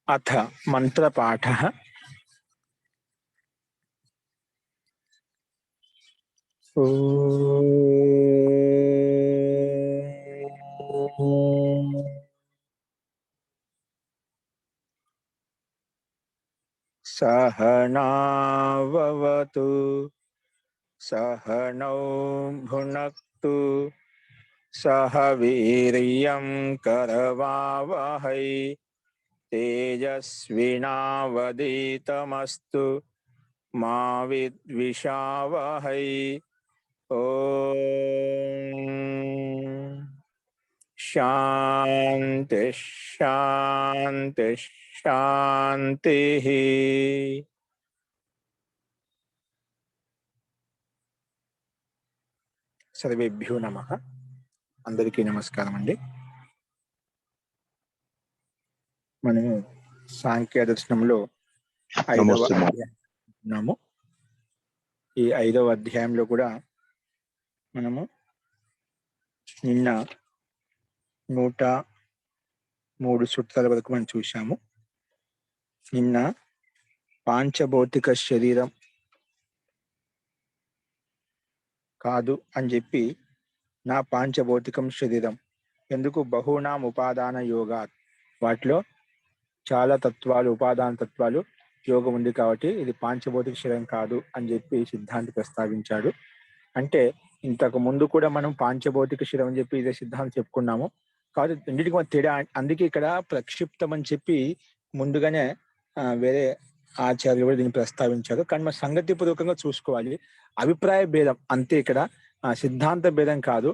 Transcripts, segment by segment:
अथ मंत्रपाठः। सहनाववतु सहनौ भुनक्तु सह वीर्यं करवावहै तेजस्विनावधीतमस्तु मा विद्विषावहै। ओम शांति शांति शांति। सर्वेभ्यो नमः। अंदरिकी नमस्कारम अंडी। మనము సాంఖ్య దర్శనంలో 5వ అధ్యాయం ఉన్నాము. ఈ 5వ అధ్యాయంలో కూడా మనము నిన్న 103 సూత్రాల వరకు మనం చూశాము. నిన్న పాంచభౌతిక శరీరం కాదు అని చెప్పి నా పాంచభౌతికం శరీరం ఎందుకు బహునాం ఉపాదాన యోగా, వాటిలో చాలా తత్వాలు ఉపాదాన తత్వాలు యోగం ఉంది కాబట్టి ఇది పాంచభౌతిక శరీరం కాదు అని చెప్పి సిద్ధాంతి ప్రస్తావించాడు. అంటే ఇంతకు ముందు కూడా మనం పాంచభౌతిక శరీరం అని చెప్పి ఇదే సిద్ధాంతం చెప్పుకున్నాము. కాబట్టి రెండింటికి మన తేడా, అందుకే ఇక్కడ ప్రక్షిప్తం అని చెప్పి ముందుగానే వేరే ఆచార్యులు కూడా దీన్ని ప్రస్తావించారు. కానీ మన సంగతి పూర్వకంగా చూసుకోవాలి, అభిప్రాయ భేదం అంతే, ఇక్కడ సిద్ధాంత భేదం కాదు.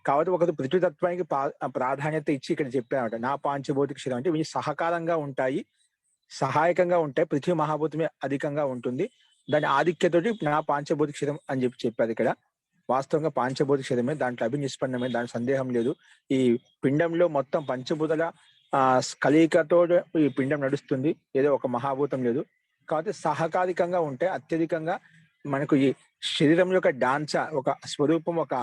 కాబట్టి ఒకటి పృథ్వీతత్వానికి ప్రాధాన్యత ఇచ్చి ఇక్కడ చెప్పారన్నమాట. నా పాంచభౌతిక శరీరం అంటే ఇవి సహకారంగా ఉంటాయి, సహాయకంగా ఉంటాయి. పృథ్వీ మహాభూతమే అధికంగా ఉంటుంది, దాని ఆధిక్యతోటి నా పాంచభౌతిక శరీరం అని చెప్పారు. ఇక్కడ వాస్తవంగా పాంచభౌతిక శరీరమే, దాంట్లో అభినిష్పన్నమే, దాని సందేహం లేదు. ఈ పిండంలో మొత్తం పంచభూతల కలయికతో ఈ పిండం నడుస్తుంది, ఏదో ఒక మహాభూతం లేదు. కాబట్టి సహకారికంగా ఉంటే అత్యధికంగా మనకు ఈ శరీరం యొక్క డాంచ, ఒక స్వరూపం, ఒక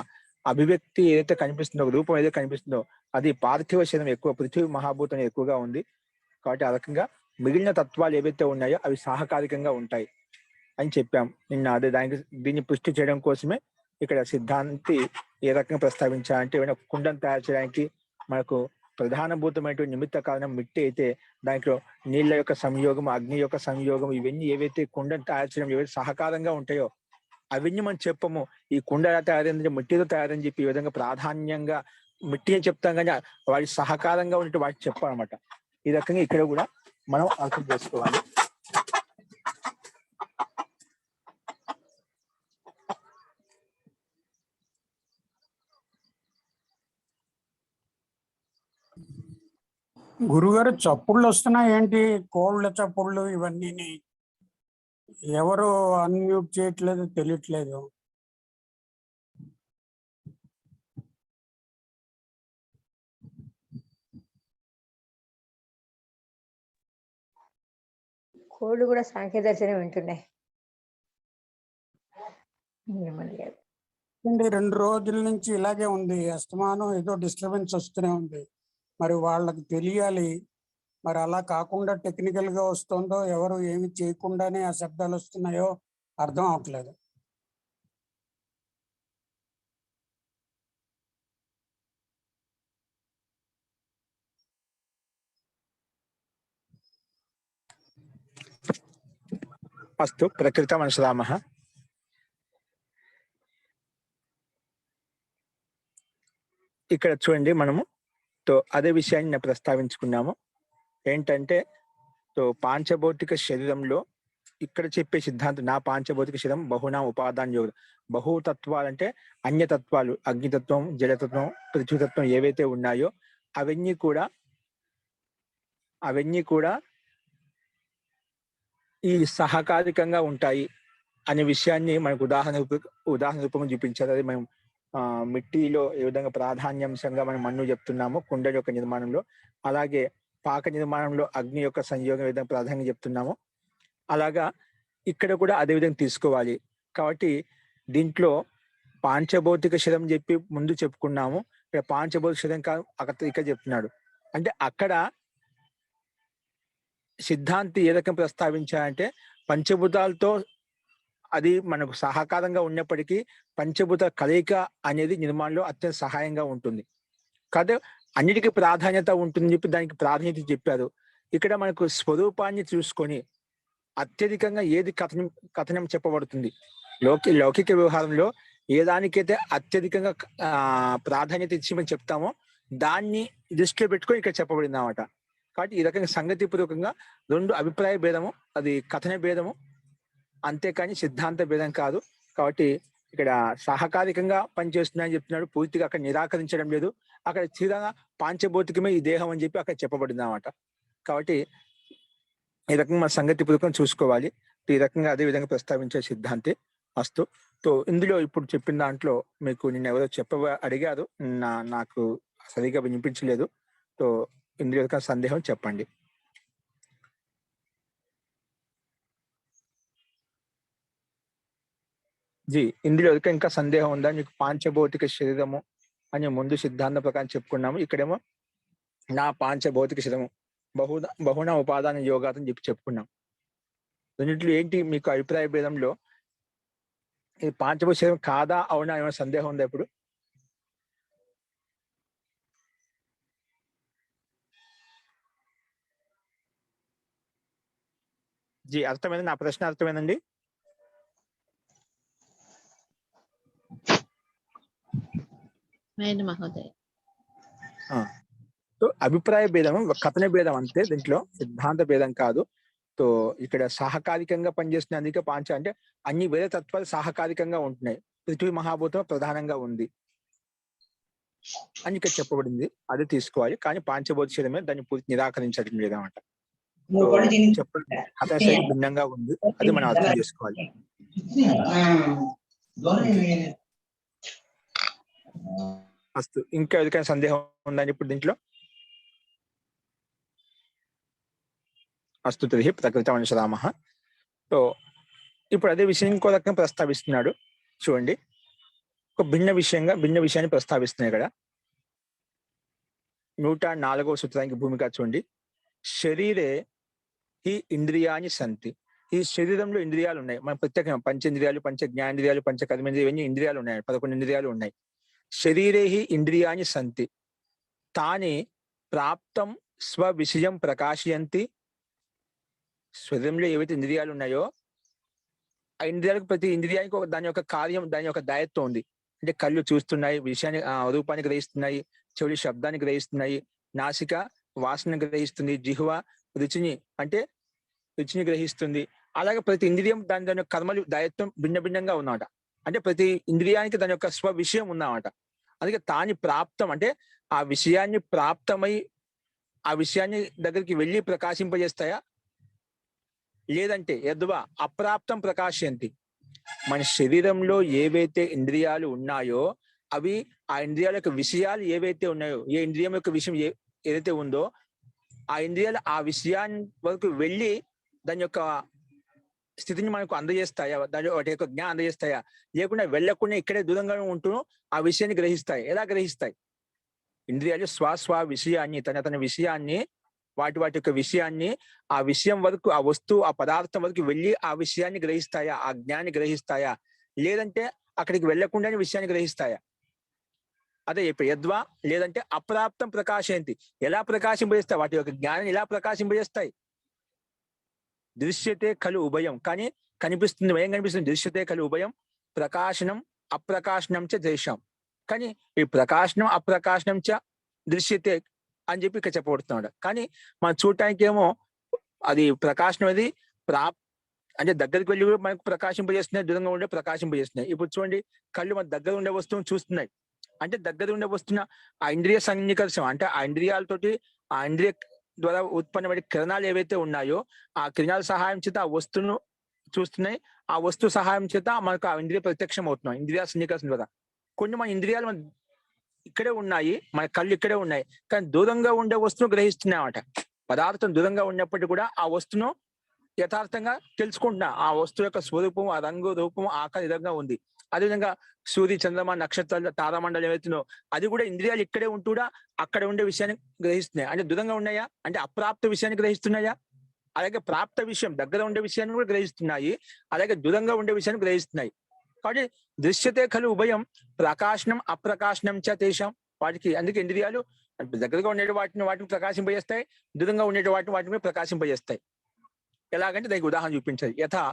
అభివ్యక్తి ఏదైతే కనిపిస్తుందో, ఒక రూపం ఏదైతే కనిపిస్తుందో అది పార్థివ శరీరం ఎక్కువ, పృథ్వీ మహాభూతం ఎక్కువగా ఉంది. కాబట్టి ఆ రకంగా మిగిలిన తత్వాలు ఏవైతే ఉన్నాయో అవి సహకారికంగా ఉంటాయి అని చెప్పాం నిన్న. అదే దీన్ని పుష్టి చేయడం కోసమే ఇక్కడ సిద్ధాంతి ఏ రకంగా ప్రస్తావించాలంటే, ఏమైనా కుండను తయారు చేయడానికి మనకు ప్రధానభూతమైనటువంటి నిమిత్త కారణం మిట్టి అయితే దాంట్లో నీళ్ళ యొక్క సంయోగం, అగ్ని యొక్క సంయోగం, ఇవన్నీ ఏవైతే కుండను తయారు చేయడం ఏవైతే సహకారంగా ఉంటాయో అవన్నీ మనం చెప్పము. ఈ కుండ ఎలా తయారైందంటే మిట్టితో తయారని చెప్పి ఈ విధంగా ప్రాధాన్యంగా మిట్టి అని చెప్తాం, కానీ వాటి సహకారంగా ఉన్నట్టు వాటికి చెప్పాలన్నమాట. ఈ రకంగా ఇక్కడ కూడా మనం అర్థం చేసుకోవాలి. గురుగారు చప్పుళ్ళు వస్తున్నాయి ఏంటి? కోళ్ళ చప్పుళ్ళు ఇవన్నీ ఎవరు అన్మ్యూట్ చేయట్లేదు, తెలియట్లేదు. కోళ్ళు కూడా సాంఖ్య దర్శనం వింటున్నాయి. 2 రోజుల నుంచి ఇలాగే ఉంది, అస్తమానం ఏదో డిస్టర్బెన్స్ వస్తూనే ఉంది. మరి వాళ్ళకి తెలియాలి, మరి అలా కాకుండా టెక్నికల్ గా వస్తుందో, ఎవరు ఏమి చేయకుండానే ఆ శబ్దాలు వస్తున్నాయో అర్థం అవట్లేదు. అస్తు ప్రకృతమనుసరామః. ఇక్కడ చూడండి, మనము అదే విషయాన్ని ప్రస్తావించుకున్నాము. ఏంటంటే పాంచభౌతిక శరీరంలో ఇక్కడ చెప్పే సిద్ధాంతం నా పాంచభౌతిక శరీరం బహునా ఉపాదాన యోగం. బహుతత్వాలంటే అన్యతత్వాలు, అగ్నితత్వం, జలతత్వం, పృథ్వీతత్వం ఏవైతే ఉన్నాయో అవన్నీ కూడా ఈ సహకారికంగా ఉంటాయి అనే విషయాన్ని మనకు ఉదాహరణ రూపంగా చూపించారు. అది మనం మిట్టిలో ఏ విధంగా ప్రాధాన్యాంశంగా మనం మన్ను చెప్తున్నాము కుండ యొక్క నిర్మాణంలో, అలాగే పాక నిర్మాణంలో అగ్ని యొక్క సంయోగం ఏ విధంగా ప్రాధాన్యంగా చెప్తున్నాము, అలాగా ఇక్కడ కూడా అదే విధంగా తీసుకోవాలి. కాబట్టి దీంట్లో పాంచభౌతిక శరీరం చెప్పి ముందు చెప్పుకున్నాము, ఇక్కడ పాంచభౌతిక శరీరం కాదు ఇక్కడ చెప్తున్నాడు. అంటే అక్కడ సిద్ధాంతి ఏ రకం ప్రస్తావించారంటే పంచభూతాలతో అది మనకు సహకారంగా ఉన్నప్పటికీ పంచభూత కలయిక అనేది నిర్మాణంలో అత్యంత సహాయంగా ఉంటుంది. కాదు అన్నిటికీ ప్రాధాన్యత ఉంటుంది చెప్పి దానికి ప్రాధాన్యత చెప్పారు. ఇక్కడ మనకు స్వరూపాన్ని చూసుకొని అత్యధికంగా ఏది కథనం చెప్పబడుతుంది. లౌకిక వ్యవహారంలో ఏ దానికైతే అత్యధికంగా ప్రాధాన్యత ఇచ్చి మనం చెప్తామో దాన్ని దృష్టిలో పెట్టుకొని ఇక్కడ చెప్పబడింది అన్నమాట. కాబట్టి ఈ రకంగా సంగతిపూర్వకంగా రెండు అభిప్రాయ భేదము, అది కథన భేదము, అంతేకాని సిద్ధాంత భేదం కాదు. కాబట్టి ఇక్కడ సహకారికంగా పనిచేస్తున్నాయని చెప్తున్నాడు, పూర్తిగా అక్కడ నిరాకరించడం లేదు. అక్కడ తీరంగా పాంచభౌతికమే ఈ దేహం అని చెప్పి అక్కడ చెప్పబడింది అన్నమాట. కాబట్టి ఈ రకంగా మన సంగతిపూర్వకం చూసుకోవాలి. ఈ రకంగా అదే విధంగా ప్రస్తావించే సిద్ధాంతే అస్తు. సో ఇందులో ఇప్పుడు చెప్పిన దాంట్లో మీకు నిన్న ఎవరో అడిగారు, నాకు సరిగా వినిపించలేదు. సో ఇందులో యొక్క సందేహం చెప్పండి. ఇందులో ఇంకా సందేహం ఉందా? మీకు పాంచభౌతిక శరీరము అని ముందు సిద్ధాంత ప్రకారం చెప్పుకున్నాము. ఇక్కడేమో నా పాంచభౌతిక శరీరము బహుణ ఉపాదాన యోగాతని చెప్పి చెప్పుకున్నాం. రెండింటిలో ఏంటి మీకు అభిప్రాయ భేదంలో ఇది పాంచభౌతిక శరీరం కాదా అవునా ఏమైనా సందేహం ఉందా? ఇప్పుడు అర్థమైంది? నా ప్రశ్న అర్థమైందండి? సో అభిప్రాయ భేదం కథన భేదం అంతే, దీంట్లో సిద్ధాంత భేదం కాదు. సో ఇక్కడ సహకారికంగా పనిచేస్తున్నందుకే పాంచ అంటే అన్ని వేద తత్వాలు సహకారికంగా ఉంటున్నాయి. పృథ్వీ మహాభూతం ప్రధానంగా ఉంది అని ఇక్కడ చెప్పబడింది, అది తీసుకోవాలి. కానీ పాంచభౌతిక శరీరమే దాన్ని పూర్తి నిరాకరించడం లేదన్నమాట. చెప్పడం శైలి భిన్నంగా ఉంది, అది మనం అర్థం చేసుకోవాలి. అస్తు. ఇంకా ఎవరికైనా సందేహం ఉందని ఇప్పుడు దీంట్లో? అస్తు తర్హి ప్రకృతమనుసరామః. సో ఇప్పుడు అదే విషయం ఇంకో రకంగా ప్రస్తావిస్తున్నాడు. చూడండి, ఒక భిన్న విషయాన్ని ప్రస్తావిస్తున్నాయి ఇక్కడ. 104వ సూత్రానికి భూమిక చూడండి. శరీరే ఈ ఇంద్రియాని సంతి. ఈ శరీరంలో ఇంద్రియాలు ఉన్నాయి. మన ప్రత్యేకంగా పంచేంద్రియాలు, పంచ జ్ఞానేంద్రియాలు, పంచ కర్మేంద్రియాలు, ఇవన్నీ ఇంద్రియాలు ఉన్నాయి. 11 ఇంద్రియాలు ఉన్నాయి. శరీరే హి ఇంద్రియాని సంతి తాని ప్రాప్తం స్వవిషయం ప్రకాశయంతి. శరీరంలో ఏవైతే ఇంద్రియాలు ఉన్నాయో ఆ ఇంద్రియాలకు, ప్రతి ఇంద్రియానికి దాని యొక్క కార్యం, దాని యొక్క దాయత్వం ఉంది. అంటే కళ్ళు చూస్తున్నాయి, విషయాన్ని రూపాన్ని గ్రహిస్తున్నాయి, చెవులు శబ్దాన్ని గ్రహిస్తున్నాయి, నాసిక వాసన గ్రహిస్తుంది, జిహ్వ రుచిని గ్రహిస్తుంది. అలాగే ప్రతి ఇంద్రియం దాని యొక్క కర్మలు దాయత్వం భిన్నంగా ఉన్నమాట. అంటే ప్రతి ఇంద్రియానికి దాని యొక్క స్వ విషయం ఉన్నమాట. అందుకే తాని ప్రాప్తం అంటే ఆ విషయాన్ని ప్రాప్తమై ఆ విషయాన్ని దగ్గరికి వెళ్ళి ప్రకాశింపజేస్తాయా, లేదంటే యద్వా అప్రాప్తం ప్రకాశయంతి. మన శరీరంలో ఏవైతే ఇంద్రియాలు ఉన్నాయో అవి ఆ ఇంద్రియాల యొక్క విషయాలు ఏవైతే ఉన్నాయో, ఏ ఇంద్రియం యొక్క విషయం ఏదైతే ఉందో ఆ ఇంద్రియాలు ఆ విషయాన్ని వరకు వెళ్ళి దాని యొక్క స్థితిని మనకు అందజేస్తాయా, దాని వాటి యొక్క జ్ఞానం అందజేస్తాయా, లేకుండా వెళ్ళకుండా ఇక్కడే దూరంగా ఉంటూ ఆ విషయాన్ని గ్రహిస్తాయి. ఎలా గ్రహిస్తాయి? ఇంద్రియాలు స్వ విషయాన్ని, తన విషయాన్ని, వాటి యొక్క విషయాన్ని, ఆ విషయం వరకు, ఆ వస్తువు, ఆ పదార్థం వరకు వెళ్ళి ఆ విషయాన్ని గ్రహిస్తాయా, ఆ జ్ఞాన్ని గ్రహిస్తాయా, లేదంటే అక్కడికి వెళ్లకుండానే విషయాన్ని గ్రహిస్తాయా? అదే చెప్పాడు. యద్వా లేదంటే అప్రాప్తం ప్రకాశయంతి. ఎలా ప్రకాశింపజేస్తాయి? వాటి యొక్క జ్ఞానాన్ని ఎలా ప్రకాశింపజేస్తాయి? దృశ్యతే ఖలు ఉభయం. కానీ కనిపిస్తుంది, ఏం కనిపిస్తుంది? దృశ్యతే ఖలు ఉభయం ప్రకాశనం అప్రకాశనం చ దృశ్యం. కానీ ఈ ప్రకాశనం అప్రకాశనం చ దృశ్యతే అని చెప్పి ఇక్కడ చెప్పబడుతున్నాడు. కానీ మనం చూడటానికి ఏమో అది ప్రకాశనం అది అంటే దగ్గరికి వెళ్ళి కూడా మనకు ప్రకాశింపజేస్తున్నాయి, దూరంగా ఉండే ప్రకాశింపజేస్తున్నాయి. ఇప్పుడు చూడండి, కళ్ళు మన దగ్గర ఉండే వస్తువును చూస్తున్నాయి. అంటే దగ్గర ఉండే వస్తున్న ఆ ఇంద్రియ సన్నికర్షం, అంటే ఆ ఇంద్రియాలతోటి, ఆ ఇంద్రియ ద్వారా ఉత్పన్నమైన కిరణాలు ఏవైతే ఉన్నాయో ఆ కిరణాల సహాయం చేత ఆ వస్తువును చూస్తున్నాయి. ఆ వస్తువు సహాయం చేత మనకు ఆ ఇంద్రియ ప్రత్యక్షం అవుతున్నాయి ఇంద్రియ సన్నికర్షం ద్వారా. కొన్ని మన ఇంద్రియాలు ఇక్కడే ఉన్నాయి, మన కళ్ళు ఇక్కడే ఉన్నాయి, కానీ దూరంగా ఉండే వస్తువును గ్రహిస్తున్నాయి అన్నమాట. పదార్థం దూరంగా ఉన్నప్పటికీ కూడా ఆ వస్తువును యథార్థంగా తెలుసుకుంటున్నా. ఆ వస్తువు యొక్క స్వరూపం, ఆ రంగు, రూపం, ఆకారం విధంగా ఉంది. అదేవిధంగా సూర్య, చంద్రమ, నక్షత్రాలు, తారామండలం ఏవైతున్నాయో అది కూడా ఇంద్రియాలు ఇక్కడే ఉంటూ అక్కడ ఉండే విషయాన్ని గ్రహిస్తున్నాయి. అంటే దూరంగా ఉన్నాయా? అంటే అప్రాప్త విషయాన్ని గ్రహిస్తున్నాయా? అలాగే ప్రాప్త విషయం దగ్గర ఉండే విషయాన్ని కూడా గ్రహిస్తున్నాయి, అలాగే దూరంగా ఉండే విషయాన్ని గ్రహిస్తున్నాయి. కాబట్టి దృశ్యతే ఖలు ఉభయం ప్రకాశనం అప్రకాశనం చ తేషాం. వాటికి అందుకే ఇంద్రియాలు దగ్గరగా ఉండే వాటిని ప్రకాశింపజేస్తాయి, దూరంగా ఉండే వాటిని ప్రకాశింపజేస్తాయి. ఎలాగంటే దానికి ఉదాహరణ చూపించాలి. యథా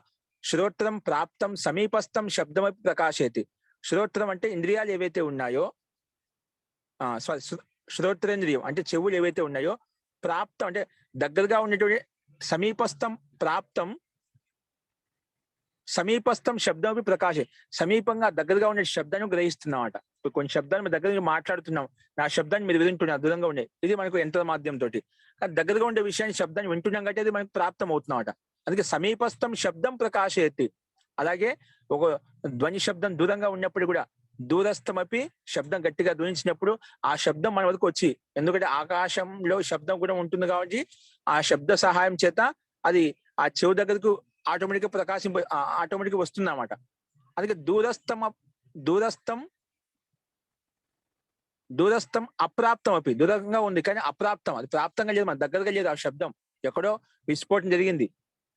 శ్రోత్రం ప్రాప్తం సమీపస్థం శబ్దమపి ప్రకాశయతి. శ్రోత్రం అంటే ఇంద్రియాలు ఏవైతే ఉన్నాయో, శ్రోత్రేంద్రియం అంటే చెవులు ఏవైతే ఉన్నాయో, ప్రాప్తం అంటే దగ్గరగా ఉండేటువంటి సమీపస్థం ప్రాప్తం సమీపస్థం శబ్దం ప్రకాశే. సమీపంగా దగ్గరగా ఉండే శబ్దాన్ని గ్రహిస్తున్నాం అట. ఇప్పుడు కొన్ని శబ్దాలు మీ దగ్గర మాట్లాడుతున్నాం, నా శబ్దాన్ని మీరు వింటున్నారు దూరంగా ఉండే, ఇది మనకు యంత్ర మాధ్యమంతో. కానీ దగ్గరగా ఉండే విషయాన్ని శబ్దాన్ని వింటున్నాం కాబట్టి అది మనకు ప్రాప్తం అవుతున్నాం అట. అందుకే సమీపస్థం శబ్దం ప్రకాశయతి. అలాగే ఒక ధ్వని శబ్దం దూరంగా ఉన్నప్పుడు కూడా దూరస్థమపి శబ్దం గట్టిగా ధ్వనించినప్పుడు ఆ శబ్దం మన వరకు వచ్చి, ఎందుకంటే ఆకాశంలో శబ్దం కూడా ఉంటుంది కాబట్టి ఆ శబ్ద సహాయం చేత అది ఆ చెవు దగ్గరకు ఆటోమేటిక్ వస్తుంది అన్నమాట. అందుకే దూరస్థం అప్రాప్తం అపి. దూరంగా ఉంది కానీ అప్రాప్తం, అది ప్రాప్తంగా లేదు, మన దగ్గరగా లేదు. ఆ శబ్దం ఎక్కడో విస్ఫోటం జరిగింది,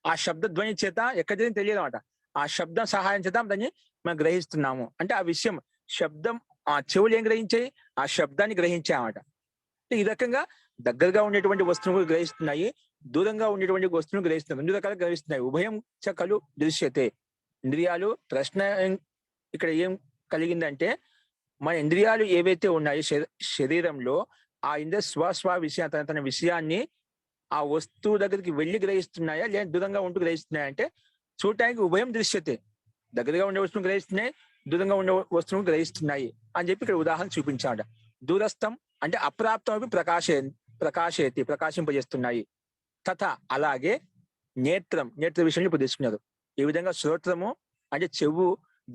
ఆ శబ్ద ధ్వని చేత ఎక్కడ జరిగింది తెలియదు అనమాట. ఆ శబ్దం సహాయం చేత దాన్ని మనం గ్రహిస్తున్నాము. అంటే ఆ విషయం శబ్దం ఆ చెవులు ఏం గ్రహించాయి, ఆ శబ్దాన్ని గ్రహించాయన్నమాట. ఈ రకంగా దగ్గరగా ఉండేటువంటి వస్తువులు గ్రహిస్తున్నాయి, దూరంగా ఉండేటువంటి వస్తువులు గ్రహిస్తున్నాయి, రెండు రకాలుగా గ్రహిస్తున్నాయి. ఉభయం చ ఖలు దృశ్యతే. ఇంద్రియాలు ప్రశ్న ఇక్కడ ఏం కలిగిందంటే, మన ఇంద్రియాలు ఏవైతే ఉన్నాయో శరీరంలో, ఆ ఇంద్రియ స్వ విషయ తన విషయాన్ని ఆ వస్తువు దగ్గరికి వెళ్ళి గ్రహిస్తున్నాయా లేదా దూరంగా ఉంటూ గ్రహిస్తున్నాయా అంటే, చూడటానికి ఉభయం దృశ్యతే. దగ్గరగా ఉండే వస్తువును గ్రహిస్తున్నాయి, దూరంగా ఉండే వస్తువును గ్రహిస్తున్నాయి అని చెప్పి ఇక్కడ ఉదాహరణ చూపించాడు. దూరస్థం అంటే అప్రాప్తం అవి ప్రకాశయతి ప్రకాశింపజేస్తున్నాయి. తథా అలాగే నేత్ర విషయాన్ని ఇప్పుడు తీసుకున్నారు. ఈ విధంగా శ్రోత్రము అంటే చెవు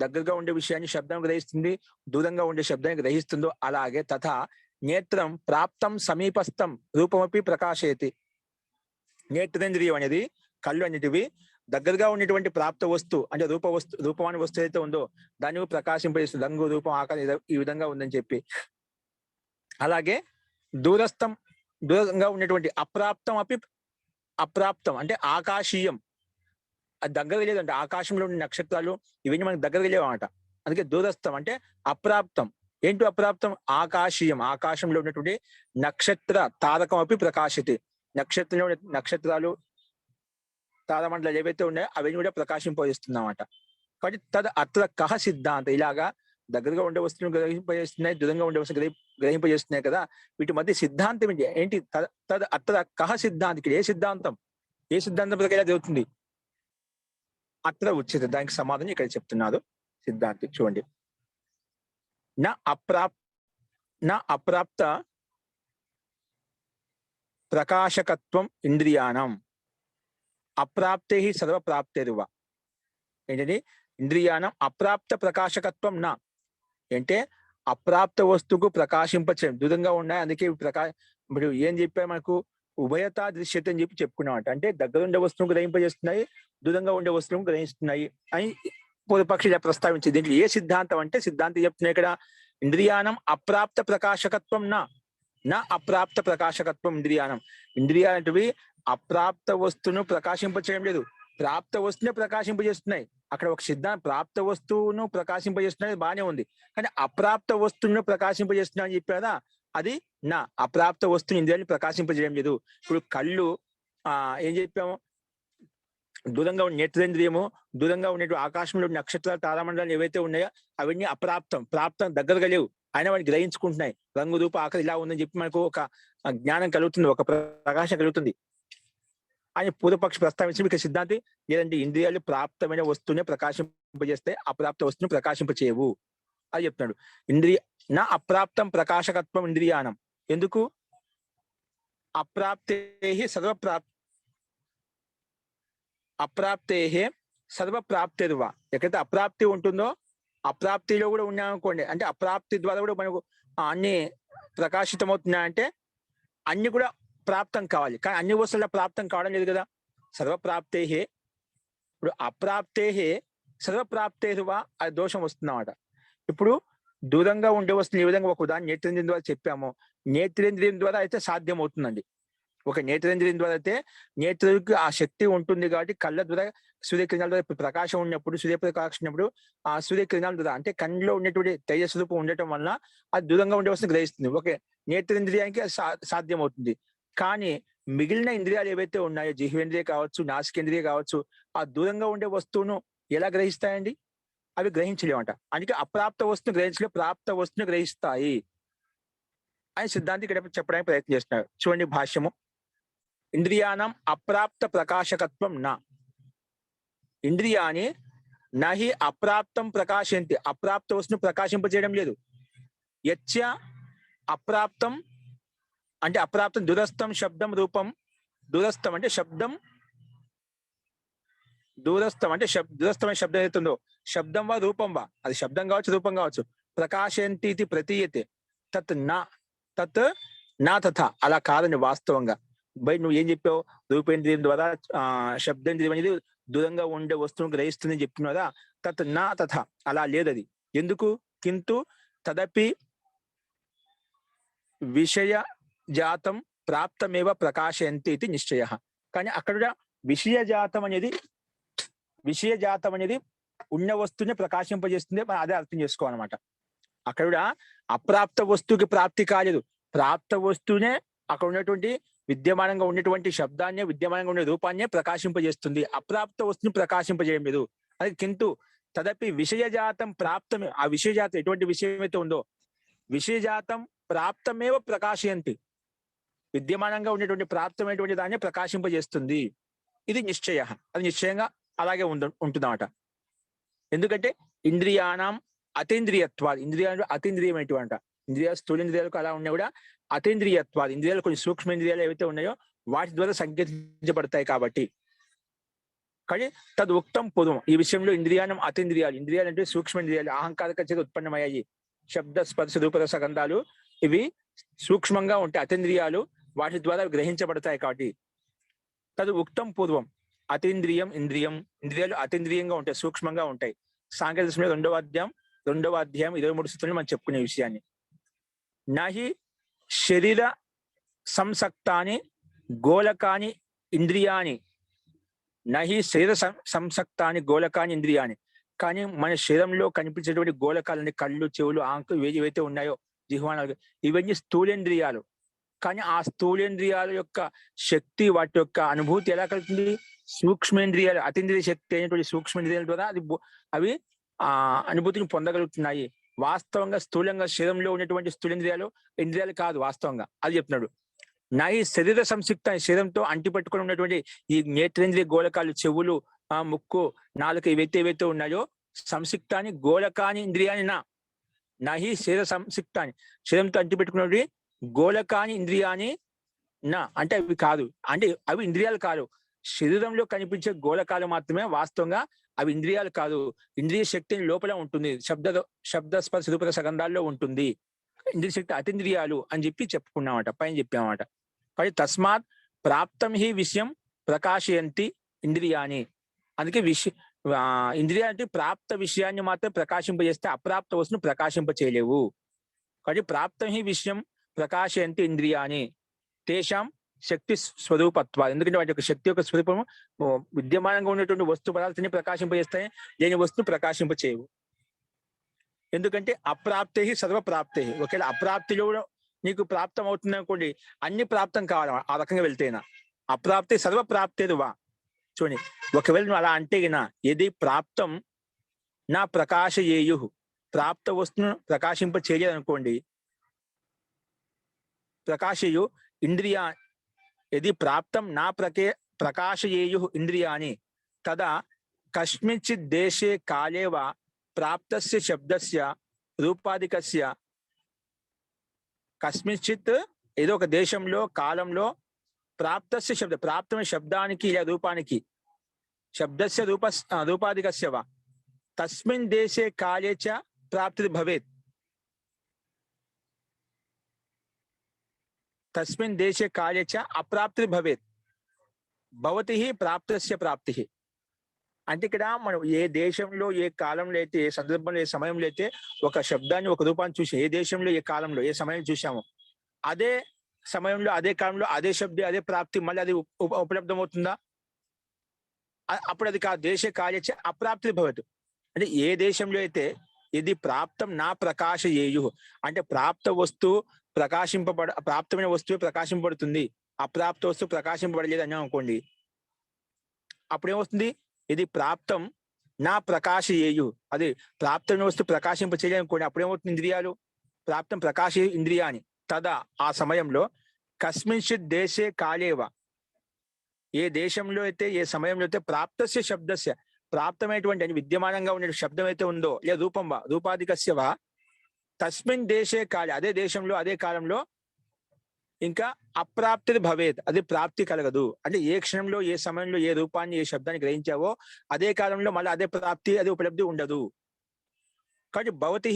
దగ్గరగా ఉండే విషయాన్ని శబ్దం గ్రహిస్తుంది, దూరంగా ఉండే శబ్దాన్ని గ్రహిస్తుందో అలాగే తథా నేత్రం ప్రాప్తం సమీపస్థం రూపమపి ప్రకాశయతి. నేత్రేంద్రియం అనేది కళ్ళు అనేటివి దగ్గరగా ఉండేటువంటి ప్రాప్త వస్తువు అంటే రూపమైన వస్తువు అయితే ఉందో దాన్ని ప్రకాశింపజేస్తుంది, రంగు రూపం ఆకారం ఈ విధంగా ఉందని చెప్పి. అలాగే దూరంగా ఉన్నటువంటి అప్రాప్తం అంటే ఆకాశీయం, అది దగ్గరగా లేదంటే ఆకాశంలో ఉండే నక్షత్రాలు ఇవన్నీ మనకు దగ్గరగా లేవు అన్నమాట. అందుకే దూరస్థం అంటే అప్రాప్తం. ఏంటో అప్రాప్తం? ఆకాశీయం, ఆకాశంలో ఉన్నటువంటి నక్షత్ర తారకం అపి ప్రకాశితి. నక్షత్రాలు తారమండలాలు ఏవైతే ఉన్నాయో అవన్నీ కూడా ప్రకాశింపజేస్తుందన్నమాట. కాబట్టి అత్ర కహ సిద్ధాంతం. ఇలాగా దగ్గరగా ఉండే వస్తువులు గ్రహింపజేస్తున్నాయి, దూరంగా ఉండే వస్తువులు గ్రహింపజేస్తున్నాయి కదా, వీటి మధ్య సిద్ధాంతం ఏంటి? అత్ర కహ సిద్ధాంతం. ఇక్కడ ఏ సిద్ధాంతం ప్రకారం జరుగుతుంది? అత్ర ఉచ్యతే. దానికి సమాధానం ఇక్కడ చెప్తున్నారు సిద్ధాంతి. చూడండి, నా అప్రాప్త ప్రకాశకత్వం ఇంద్రియాణం అప్రాప్తే సర్వప్రాప్తేరువ. ఏంటంటే ఇంద్రియాణం అప్రాప్త ప్రకాశకత్వం నా అంటే అప్రాప్త వస్తువుకు ప్రకాశింపచేయం, దూరంగా ఉన్నాయి. అందుకే ఇప్పుడు ఏం చెప్పారు మనకు? ఉభయత దృశ్యత అని చెప్పి చెప్పుకున్నాం. అంటే దగ్గర ఉండే వస్తువును గ్రహింపజేస్తున్నాయి, దూరంగా ఉండే వస్తువును గ్రహిస్తున్నాయి అని పూర్వపక్షి ప్రస్తావించింది. దీంట్లో ఏ సిద్ధాంతం అంటే, సిద్ధాంతం చెప్తున్నాయి ఇక్కడ ఇంద్రియానం అప్రాప్త ప్రకాశకత్వం నా అప్రాప్త ప్రకాశకత్వం ఇంద్రియానం. ఇంద్రియాలంటివి అప్రాప్త వస్తువును ప్రకాశింపచేయడం లేదు, ప్రాప్త వస్తువునే ప్రకాశింపజేస్తున్నాయి. అక్కడ ఒక సిద్ధాంతం ప్రాప్త వస్తువును ప్రకాశింపజేస్తున్నది బాగానే ఉంది, కానీ అప్రాప్త వస్తువును ప్రకాశింపజేస్తున్నా అని చెప్పారా, అది నా అప్రాప్త వస్తువుని ఇంద్రియాన్ని ప్రకాశింపజేయడం లేదు. ఇప్పుడు కళ్ళు ఏం చెప్పాము? దూరంగా ఉండే నేత్రేంద్రియము, దూరంగా ఉండే ఆకాశంలో నక్షత్రాలు తారామండలాలు ఏవైతే ఉన్నాయో అవన్నీ ప్రాప్తం దగ్గరగా లేవు, అయినా వాటిని గ్రహించుకుంటున్నాయి. రంగు రూప ఆకలి ఇలా ఉందని చెప్పి మనకు ఒక జ్ఞానం కలుగుతుంది, ఒక ప్రకాశం కలుగుతుంది అని పూర్వపక్షి ప్రస్తావించి ఇక సిద్ధాంతి లేదంటే ఇంద్రియాలు ప్రాప్తమైన వస్తువునే ప్రకాశింపజేస్తే అప్రాప్త వస్తువుని ప్రకాశింపచేయవు అని చెప్తున్నాడు. నా అప్రాప్తం ప్రకాశకత్వం ఇంద్రియానం. ఎందుకు? అప్రాప్తే సర్వప్రాప్తిర్వ. ఎక్కడైతే అప్రాప్తి ఉంటుందో అప్రాప్తిలో కూడా ఉన్నాయనుకోండి, అంటే అప్రాప్తి ద్వారా కూడా మనకు అన్ని ప్రకాశితమవుతున్నాయంటే అన్ని కూడా ప్రాప్తం కావాలి, కానీ అన్ని వస్తువుల ప్రాప్తం కావడం లేదు కదా. సర్వప్రాప్తే ఇప్పుడు అప్రాప్తే సర్వప్రాప్తేరువ అది దోషం వస్తుందన్నమాట. ఇప్పుడు దూరంగా ఉండే వస్తువులు ఏ విధంగా ఒక ఉదాహరణ నేత్రేంద్రియం ద్వారా చెప్పామో, నేత్రేంద్రియం ద్వారా అయితే సాధ్యం అవుతుందండి. ఒక నేత్రేంద్రియం ద్వారా అయితే నేత్రుడికి ఆ శక్తి ఉంటుంది కాబట్టి కళ్ళ ద్వారా సూర్యకిరణాల ద్వారా ప్రకాశం ఉన్నప్పుడు, సూర్యప్రకాశం ఉన్నప్పుడు ఆ సూర్యకిరణాల ద్వారా అంటే కళ్ళలో ఉన్నటువంటి తేజస్సు రూపం ఉండటం వల్ల అది దూరంగా ఉండే వస్తువుని గ్రహిస్తుంది. ఓకే, నేత్రేంద్రియానికి అది సాధ్యమవుతుంది. కానీ మిగిలిన ఇంద్రియాలు ఏవైతే ఉన్నాయో, జిహ్వేంద్రియ కావచ్చు, నాసికేంద్రియ కావచ్చు, ఆ దూరంగా ఉండే వస్తువును ఎలా గ్రహిస్తాయండి? అవి గ్రహించలేమంట. అందుకే అప్రాప్త వస్తువును గ్రహించలే, ప్రాప్త వస్తువును గ్రహిస్తాయి అని సిద్ధాంతి ఇక్కడ చెప్పడానికి ప్రయత్నం చేస్తున్నారు. చూడండి భాష్యము. ఇంద్రియానం అప్రాప్త ప్రకాశకత్వం నా. ఇంద్రియాని నహి అప్రాప్తం ప్రకాశంతి. అప్రాప్త వస్తువును ప్రకాశింపజేయడం లేదు. యచ్చ అప్రాప్తం అంటే అప్రాప్తం దురస్థం శబ్దం రూపం. దూరస్థం అంటే శబ్దం, దూరస్థం అంటే దూరస్థమైన శబ్దం ఏదైతుందో, శబ్దం వా రూపం వా, అది శబ్దం కావచ్చు రూపం కావచ్చు, ప్రకాశంతి ఇది ప్రతీయతే తత్ నా తథా. అలా కాదని వాస్తవంగా. బయట నువ్వు ఏం చెప్పావు? రూపేంద్రియం ద్వారా శబ్దేంద్రియం అనేది దూరంగా ఉండే వస్తువును గ్రహిస్తుందని చెప్తున్నావు కదా. తత్ నా తథా, అలా లేదది. ఎందుకు? కింటు తదపి విషయ జాతం ప్రాప్తమేవ ప్రకాశయంతి ఇది నిశ్చయ. కానీ అక్కడ విషయ జాతం అనేది ఉన్న వస్తువుని ప్రకాశింపజేస్తుంది. మనం అదే అర్థం చేసుకోవాలన్నమాట. అక్కడ అప్రాప్త వస్తువుకి ప్రాప్తి కాలేదు. ప్రాప్త వస్తువునే అక్కడ ఉన్నటువంటి విద్యమానంగా ఉన్నటువంటి శబ్దాన్ని, విద్యమానంగా ఉండే రూపాన్ని ప్రకాశింపజేస్తుంది. అప్రాప్త వస్తువుని ప్రకాశింపజేయడం లేదు. అది కింటు తదపి విషయజాతం ప్రాప్తమే. ఆ విషయజాతం ఎటువంటి విషయం అయితే ఉందో, విషయజాతం ప్రాప్తమేవ ప్రకాశయంతి. విద్యమానంగా ఉండేటువంటి ప్రాప్తమైనటువంటి దాన్ని ప్రకాశింపజేస్తుంది. ఇది నిశ్చయ. అది నిశ్చయంగా అలాగే ఉంటుందన్నమాట. ఎందుకంటే ఇంద్రియానం అతీంద్రియత్వాలు, ఇంద్రియాలు అతీంద్రియమైనటువంటి ఇంద్రియ స్థూలేంద్రియాలకు అలా ఉన్నా కూడా అతీంద్రియత్వాలు, ఇంద్రియాలు కొన్ని సూక్ష్మ ఇంద్రియాలు ఏవైతే ఉన్నాయో వాటి ద్వారా సంకేతించబడతాయి కాబట్టి. కానీ తద్ ఉక్తం పూర్వం. ఈ విషయంలో ఇంద్రియానం అతీంద్రియాలు, ఇంద్రియాలు అంటే సూక్ష్మ ఇంద్రియాలు అహంకారక చేత ఉత్పన్నమయ్యాయి. శబ్ద స్పర్శ రూపరస గంధాలు ఇవి సూక్ష్మంగా ఉంటాయి, అతీంద్రియాలు, వాటి ద్వారా గ్రహించబడతాయి కాబట్టి. తదు ఉక్తం పూర్వం. అతీంద్రియం ఇంద్రియం, ఇంద్రియాలు అతీంద్రియంగా ఉంటాయి, సూక్ష్మంగా ఉంటాయి. సాంఖ్య దర్శనంలో 2వ అధ్యాయం 23 సూత్రంలో మనం చెప్పుకునే విషయాన్ని. నహి శరీర సంసక్తాని గోలకాని ఇంద్రియాని. నహి శరీర సంసక్తాని గోలకాని ఇంద్రియాని. కానీ మన శరీరంలో కనిపించేటువంటి గోళకాలని, కళ్ళు, చెవులు, ఆంకులు ఏవైతే ఉన్నాయో, జిహ్వానాలు, ఇవన్నీ స్థూలేంద్రియాలు. కానీ ఆ స్థూలేంద్రియాల యొక్క శక్తి, వాటి యొక్క అనుభూతి ఎలా కలుగుతుంది? సూక్ష్మేంద్రియాలు, అతీంద్రియ శక్తి అయినటువంటి సూక్ష్మేంద్రియాల ద్వారా అవి అనుభూతిని పొందగలుగుతున్నాయి. వాస్తవంగా స్థూలంగా శరీరంలో ఉన్నటువంటి స్థూలేంద్రియాలు ఇంద్రియాలు కాదు వాస్తవంగా. అది చెప్తున్నాడు. నా ఈ శరీర సంసిక్త, శరీరంతో అంటిపెట్టుకుని ఉన్నటువంటి ఈ నేత్రేంద్రియ గోళకాలు, చెవులు, ముక్కు, నాలుక, ఏవైతే ఉన్నాయో సంసిక్తాన్ని గోళకాని ఇంద్రియాని నా ఈ శరీర సంసిక్తాన్ని, శరీరంతో అంటిపెట్టుకున్నటువంటి గోళకాని ఇంద్రియాని నా అంటే అవి కాదు, అంటే అవి ఇంద్రియాలు కాదు. శరీరంలో కనిపించే గోళకాలు మాత్రమే, వాస్తవంగా అవి ఇంద్రియాలు కాదు. ఇంద్రియ శక్తిని లోపల ఉంటుంది, శబ్ద స్పర్శ రూప సగంధాల్లో ఉంటుంది. ఇంద్రియ శక్తి అతీంద్రియాలు అని చెప్పి చెప్పుకున్నామట, పైన చెప్పామట. కానీ తస్మాత్ ప్రాప్తం హి విషయం ప్రకాశయంతి ఇంద్రియాని. అందుకే ఇంద్రియాలు అంటే ప్రాప్త విషయాన్ని మాత్రం ప్రకాశింపజేస్తే అప్రాప్త వస్తువును ప్రకాశింప చేయలేవు. కాబట్టి ప్రాప్తం హి విషయం ప్రకాశయంతి ఇంద్రియాని తేషాం శక్తి స్వరూపత్వ. ఎందుకంటే వాటి యొక్క శక్తి యొక్క స్వరూపము విద్యమానంగా ఉన్నటువంటి వస్తు పదార్థాన్ని ప్రకాశింపజేస్తాయి, లేని వస్తువు ప్రకాశింపచేయవు. ఎందుకంటే అప్రాప్తే సర్వప్రాప్తే. ఒకవేళ అప్రాప్తిలో నీకు ప్రాప్తం అవుతుంది అనుకోండి, అన్ని ప్రాప్తం కావాలి ఆ రకంగా వెళ్తేనా. అప్రాప్తే సర్వప్రాప్తేది వా. చూడండి, ఒకవేళ నువ్వు అలా అంటే గినా ఏది ప్రాప్తం నా ప్రకాశయేయు, ప్రాప్త వస్తువును ప్రకాశింప చేయలేదు అనుకోండి, ప్రకాశయు ఇంద్రియా యది ప్రాప్తం నా ప్రకాశయేయు ఇంద్రియాని తదా కస్మించిత్ దేశే కాలే వా ప్రాప్తస్య శబ్దస్య రూపాదికస్య. కస్మించిత్ ఏదో ఒక దేశంలో, కాలంలో, ప్రాప్తస్య శబ్ద, ప్రాప్తమైన శబ్దానికి లేదా రూపానికి, శబ్దస్య రూపాదికస్య వా తస్మిన్ దేశే కాలే చ ప్రాప్తి భవేత్. తస్మిన్ దేశే కాలే చ అప్రాప్తి భవేత్ భవతి ప్రాప్తస్య ప్రాప్తి. అంటే ఇక్కడ మనం ఏ దేశంలో, ఏ కాలంలో అయితే, ఏ సందర్భంలో, ఏ సమయంలో అయితే ఒక శబ్దాన్ని, ఒక రూపాన్ని చూసి ఏ దేశంలో, ఏ కాలంలో, ఏ సమయంలో చూసామో అదే సమయంలో అదే కాలంలో అదే శబ్ద అదే ప్రాప్తి మళ్ళీ అది ఉపలబ్ధం అవుతుందా? అప్పుడు అది దేశే కార్యచ అప్రాప్తి భవతు. అంటే ఏ దేశంలో అయితే ఇది ప్రాప్తం నా ప్రకాశయేయు అంటే ప్రాప్త వస్తువు ప్రాప్తమైన వస్తువు ప్రకాశింపబడుతుంది, అప్రాప్త వస్తువు ప్రకాశింపబడలేదు అని అనుకోండి, అప్పుడేమవుతుంది? ఇది ప్రాప్తం నా ప్రకాశయేయు, అది ప్రాప్తమైన వస్తువు ప్రకాశింప చేయలేదు అనుకోండి, అప్పుడేమవుతుంది? ఇంద్రియాలు ప్రాప్తం ప్రకాశ ఇంద్రియాని తదా ఆ సమయంలో కస్మిన్షిత్ దేశే కాలేవ, ఏ దేశంలో అయితే ఏ సమయంలో అయితే ప్రాప్తస్య శబ్దస్య ప్రాప్తమైనటువంటి విద్యమానంగా ఉండే శబ్దం అయితే ఉందో లేదా రూపాధికస్యవా తస్మిన్ దేశే కాలే, అదే దేశంలో అదే కాలంలో ఇంకా అప్రాప్తి భవేత్, అది ప్రాప్తి కలగదు. అంటే ఏ క్షణంలో ఏ సమయంలో ఏ రూపాన్ని ఏ శబ్దాన్ని గ్రహించావో అదే కాలంలో మళ్ళీ అదే ప్రాప్తి అదే ఉపలబ్ధి ఉండదు. కాబట్టి భవతి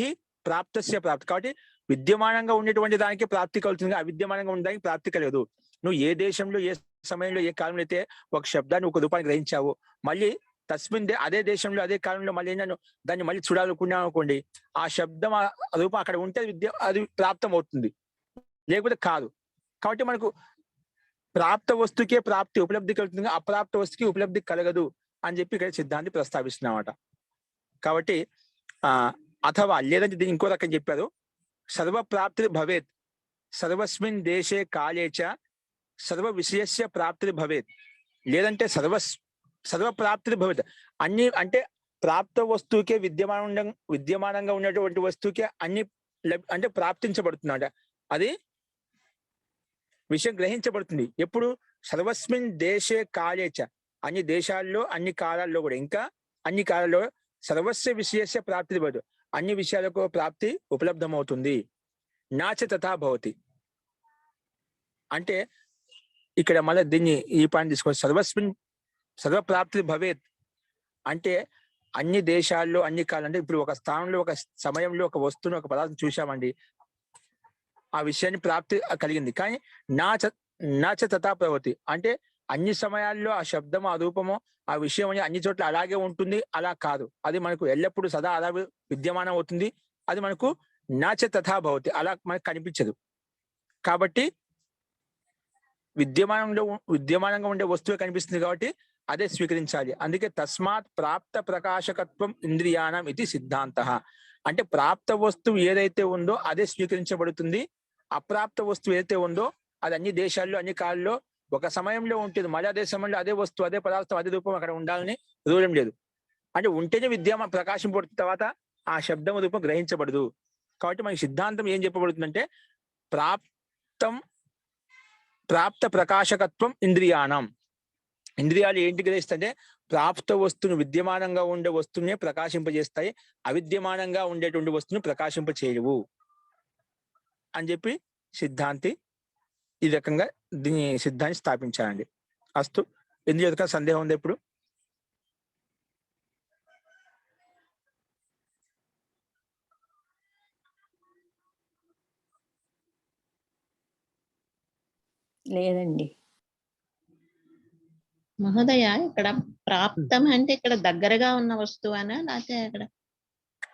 ప్రాప్తస్య ప్రాప్తి, కాబట్టి విద్యమానంగా ఉండేటువంటి దానికి ప్రాప్తి కలుగుతుంది, అవిద్యమానంగా ఉండడానికి ప్రాప్తి కలగదు. నువ్వు ఏ దేశంలో ఏ సమయంలో ఏ కాలంలో అయితే ఒక శబ్దాన్ని ఒక రూపాన్ని గ్రహించావో మళ్ళీ అదే దేశంలో అదే కాలంలో మళ్ళీ నేను దాన్ని మళ్ళీ చూడాలనుకున్నాను అనుకోండి, ఆ శబ్దం ఆ రూపం అక్కడ ఉంటే అది ప్రాప్తం అవుతుంది, లేకపోతే కాదు. కాబట్టి మనకు ప్రాప్త వస్తుకే ప్రాప్తి ఉపలబ్ధి కలుగుతుంది, అప్రాప్త వస్తుకి ఉపలబ్ధి కలగదు అని చెప్పి ఇక్కడ సిద్ధాంతి ప్రస్తావిస్తున్నమాట. కాబట్టి అథవా లేదంటే దీన్ని ఇంకో రకం చెప్పారు, సర్వప్రాప్తి భవేత్ సర్వస్మిన్ దేశే కాలేచ సర్వ విషయస్య ప్రాప్తి భవేత్, లేదంటే సర్వప్రాప్తి భవేత్, అన్ని అంటే ప్రాప్త వస్తువుకే విద్యమానంగా ఉన్నటువంటి వస్తువుకే అన్ని అంటే ప్రాప్తించబడుతుందట, అది విషయం గ్రహించబడుతుంది. ఎప్పుడు? సర్వస్మిన్ దేశే కాలేచ, అన్ని దేశాల్లో అన్ని కాలాల్లో కూడా, ఇంకా అన్ని కాలాల్లో సర్వస్వ విషయస్య ప్రాప్తి భవతి, అన్ని విషయాలకు ప్రాప్తి ఉపలబ్ధమవుతుంది. నాచ తథా భవతి అంటే ఇక్కడ మళ్ళీ దీన్ని ఈ పాయింట్ తీసుకోవచ్చు, సర్వప్రాప్తి భవేత్ అంటే అన్ని దేశాల్లో అన్ని కాలం, అంటే ఇప్పుడు ఒక స్థానంలో ఒక సమయంలో ఒక వస్తువును ఒక పదార్థం చూశామండి, ఆ విషయాన్ని ప్రాప్తి కలిగింది. కానీ నాచ తథా భవతి అంటే అన్ని సమయాల్లో ఆ శబ్దము ఆ రూపము ఆ విషయం అన్ని చోట్ల అలాగే ఉంటుంది, అలా కాదు, అది మనకు ఎల్లప్పుడూ సదా అలా విద్యమానం అవుతుంది, అది మనకు నాచ తథా భవతి అలా మనకు కనిపించదు. కాబట్టి విద్యమానంగా ఉండే వస్తువే కనిపిస్తుంది కాబట్టి అదే స్వీకరించాలి. అందుకే తస్మాత్ ప్రాప్త ప్రకాశకత్వం ఇంద్రియాణం ఇది సిద్ధాంత, అంటే ప్రాప్త వస్తువు ఏదైతే ఉందో అదే స్వీకరించబడుతుంది, అప్రాప్త వస్తువు ఏదైతే ఉందో అది అన్ని దేశాల్లో అన్ని కాలంలో ఒక సమయంలో ఉంటుంది, మళ్ళీ అదే సమయంలో అదే వస్తువు అదే పదార్థం అదే రూపం అక్కడ ఉండాలని దూరం లేదు. అంటే ఉంటేనే ప్రకాశం పడుతున్న తర్వాత ఆ శబ్దం రూపం గ్రహించబడదు. కాబట్టి మనకి సిద్ధాంతం ఏం చెప్పబడుతుందంటే ప్రాప్త ప్రకాశకత్వం ఇంద్రియాణం, ఇంద్రియాలు ఏంటి గ్రహిస్తాయంటే ప్రాప్త వస్తువును విద్యమానంగా ఉండే వస్తువునే ప్రకాశింపజేస్తాయి, అవిద్యమానంగా ఉండేటువంటి వస్తువును ప్రకాశింపచేయవు అని చెప్పి సిద్ధాంతి ఈ రకంగా దీని సిద్ధాన్ని స్థాపించాలండి. అస్తు, ఎందుకు సందేహం ఉంది ఇప్పుడు? లేదండి. మహోదయ, ఇక్కడ ప్రాప్తం అంటే ఇక్కడ దగ్గరగా ఉన్న వస్తువనా లేకపోతే అక్కడ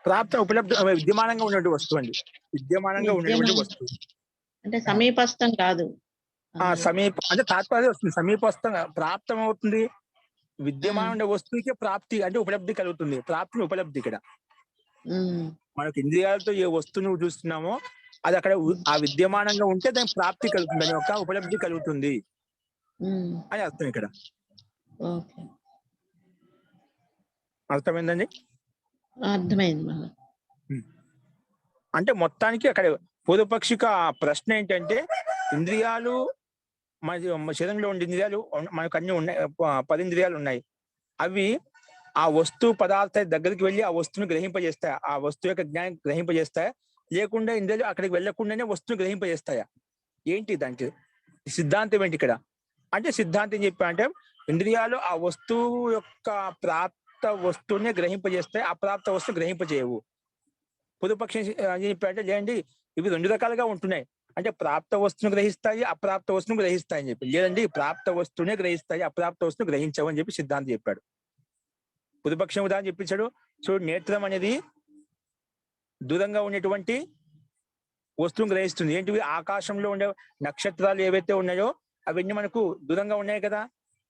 ప్రాప్త ఉపలబ్ధ విద్యమానంగా ఉన్నటువంటి వస్తువు అండి, విద్యమానంగా ఉన్నటువంటి వస్తువు అంటే సమీపస్థం కాదు. సమీప అంటే తాత్పర్యం వస్తుంది, సమీపస్థం ప్రాప్తం అవుతుంది, విద్యమానం ఉండే వస్తువుకి ప్రాప్తి అంటే ఉపలబ్ధి కలుగుతుంది, ప్రాప్తి ఉపలబ్ధి. ఇక్కడ మనకు ఇంద్రియాలతో ఏ వస్తువును చూస్తున్నామో అది అక్కడ ఆ విద్యమానంగా ఉంటే దాని ప్రాప్తి కలుగుతుంది, అని ఒక ఉపలబ్ధి కలుగుతుంది అని అర్థం. ఇక్కడ అర్థమైందండి? అర్థమైంది. అంటే మొత్తానికి అక్కడ పూర్వపక్షిక ప్రశ్న ఏంటంటే, ఇంద్రియాలు మన శరీరంలో ఉండే ఇంద్రియాలు మనకు అన్ని ఉన్నాయి, 10 ఇంద్రియాలు ఉన్నాయి, అవి ఆ వస్తువు పదార్థ దగ్గరికి వెళ్ళి ఆ వస్తువును గ్రహింపజేస్తాయా, ఆ వస్తువు యొక్క జ్ఞానం గ్రహింపజేస్తాయా, లేకుండా ఇంద్రియాలు అక్కడికి వెళ్లకుండానే వస్తువును గ్రహింపజేస్తాయా? ఏంటి దానికి సిద్ధాంతం ఏంటి ఇక్కడ అంటే? సిద్ధాంతం చెప్పా అంటే ఇంద్రియాలు ఆ వస్తువు యొక్క ప్రాప్త వస్తువునే గ్రహింపజేస్తాయి, అప్రాప్త వస్తువు గ్రహింపజేయవు. పొదుపక్షం చెప్పంటే లేదండి ఇవి 2 రకాలుగా ఉంటున్నాయి అంటే ప్రాప్త వస్తువును గ్రహిస్తాయి అప్రాప్త వస్తువును గ్రహిస్తాయి అని చెప్పి, లేదండి ప్రాప్త వస్తువునే గ్రహిస్తాయి అప్రాప్త వస్తువు గ్రహించవు అని చెప్పి సిద్ధాంతం చెప్పాడు. పొదుపక్షం ఉదాహరణ చెప్పించాడు, చూడు నేత్రం అనేది దూరంగా ఉన్నటువంటి వస్తువును గ్రహిస్తుంది. ఏంటివి? ఆకాశంలో ఉండే నక్షత్రాలు ఏవైతే ఉన్నాయో అవన్నీ మనకు దూరంగా ఉన్నాయి కదా,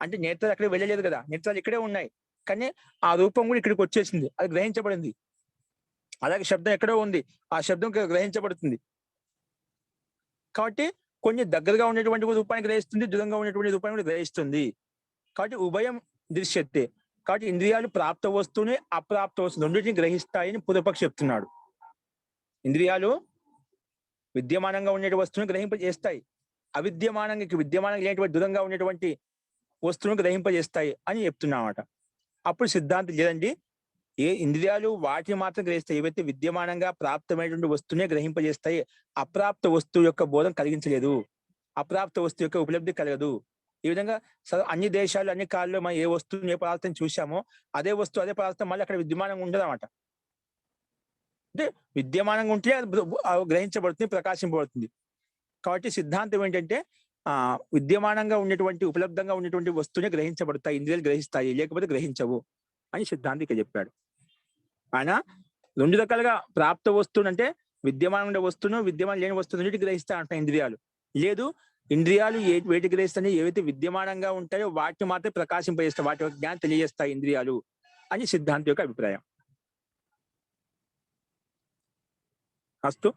అంటే నేత్రాలు అక్కడికి వెళ్ళలేదు కదా, నేత్రాలు ఇక్కడే ఉన్నాయి, కానీ ఆ రూపం కూడా ఇక్కడికి వచ్చేసింది, అది గ్రహించబడింది. అలాగే శబ్దం ఎక్కడో ఉంది, ఆ శబ్దం గ్రహించబడుతుంది. కాబట్టి కొన్ని దగ్గరగా ఉన్నటువంటి రూపాన్ని గ్రహిస్తుంది, దూరంగా ఉన్నటువంటి రూపాన్ని కూడా గ్రహిస్తుంది. కాబట్టి ఉభయం దృశ్యతే. కాబట్టి ఇంద్రియాలు ప్రాప్త వస్తువుని అప్రాప్త వస్తువు రెండింటిని గ్రహిస్తాయని పూర్వపక్షి చెప్తున్నాడు. ఇంద్రియాలు విద్యమానంగా ఉండే వస్తువును గ్రహింపజేస్తాయి, విద్యమానంగా లేనటువంటి దూరంగా ఉన్నటువంటి వస్తువును గ్రహింపజేస్తాయి అని చెప్తున్నమాట. అప్పుడు సిద్ధాంతం లేదండి, ఏ ఇంద్రియాలు వాటిని మాత్రం గ్రహిస్తాయి, ఏవైతే విద్యమానంగా ప్రాప్తమైనటువంటి వస్తువునే గ్రహింపజేస్తాయి, అప్రాప్త వస్తువు యొక్క బోధం కలిగించలేదు, అప్రాప్త వస్తువు యొక్క ఉపలబ్ధి కలగదు. ఈ విధంగా అన్ని దేశాలు అన్ని కాలంలో మనం ఏ వస్తువుని ఏ పదార్థం చూసామో అదే వస్తువు అదే పదార్థం మళ్ళీ అక్కడ విద్యమానంగా ఉండదు అన్నమాట. అంటే విద్యమానంగా ఉంటే అది గ్రహించబడుతుంది, ప్రకాశింపబడుతుంది. కాబట్టి సిద్ధాంతం ఏంటంటే విద్యమానంగా ఉన్నటువంటి ఉపలబ్ధంగా ఉన్నటువంటి వస్తువునే గ్రహించబడతాయి, ఇంద్రియాలు గ్రహిస్తాయి, లేకపోతే గ్రహించవు అని సిద్ధాంతి ఇక్కడ చెప్పాడు. ఆయన రెండు రకాలుగా ప్రాప్త వస్తువును అంటే విద్యమానం ఉండే వస్తువును విద్యమానం లేని వస్తువు రెండింటి గ్రహిస్తా అంట ఇంద్రియాలు. లేదు, ఇంద్రియాలు వేటి గ్రహిస్తాయి, ఏవైతే విద్యమానంగా ఉంటాయో వాటిని మాత్రమే ప్రకాశింపజేస్తాయి, వాటి యొక్క జ్ఞానం తెలియజేస్తాయి ఇంద్రియాలు అని సిద్ధాంతి యొక్క అభిప్రాయం. అస్తు.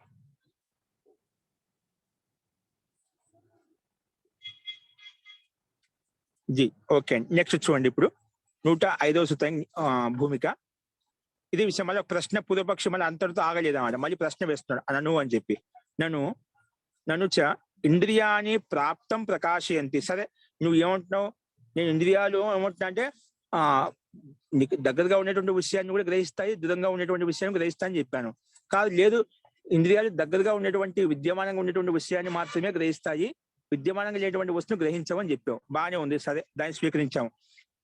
జీ ఓకే అండి. నెక్స్ట్ చూడండి, ఇప్పుడు 105వ సూత్రం భూమిక. ఇది విషయం మళ్ళీ ప్రశ్న పూర్వపక్షం మళ్ళీ అంతటితో ఆగలేదన్నమాట, మళ్ళీ ప్రశ్న వేస్తున్నాడు నన్ను అని చెప్పి. నన్ను చ ఇంద్రియాని ప్రాప్తం ప్రకాశయంతి. సరే, నువ్వు ఏమంటున్నావు, నేను ఇంద్రియాలు ఏమంటున్నా అంటే నీకు దగ్గరగా ఉన్నటువంటి విషయాన్ని కూడా గ్రహిస్తాయి, దూరంగా ఉన్నటువంటి విషయాన్ని గ్రహిస్తా అని చెప్పాను. కాదు, లేదు, ఇంద్రియాలు దగ్గరగా ఉన్నటువంటి విద్యమానంగా ఉన్నటువంటి విషయాన్ని మాత్రమే గ్రహిస్తాయి, విద్యమానంగా లేనటువంటి వస్తువును గ్రహించమని చెప్పావు. బాగానే ఉంది, సరే, దాన్ని స్వీకరించాము.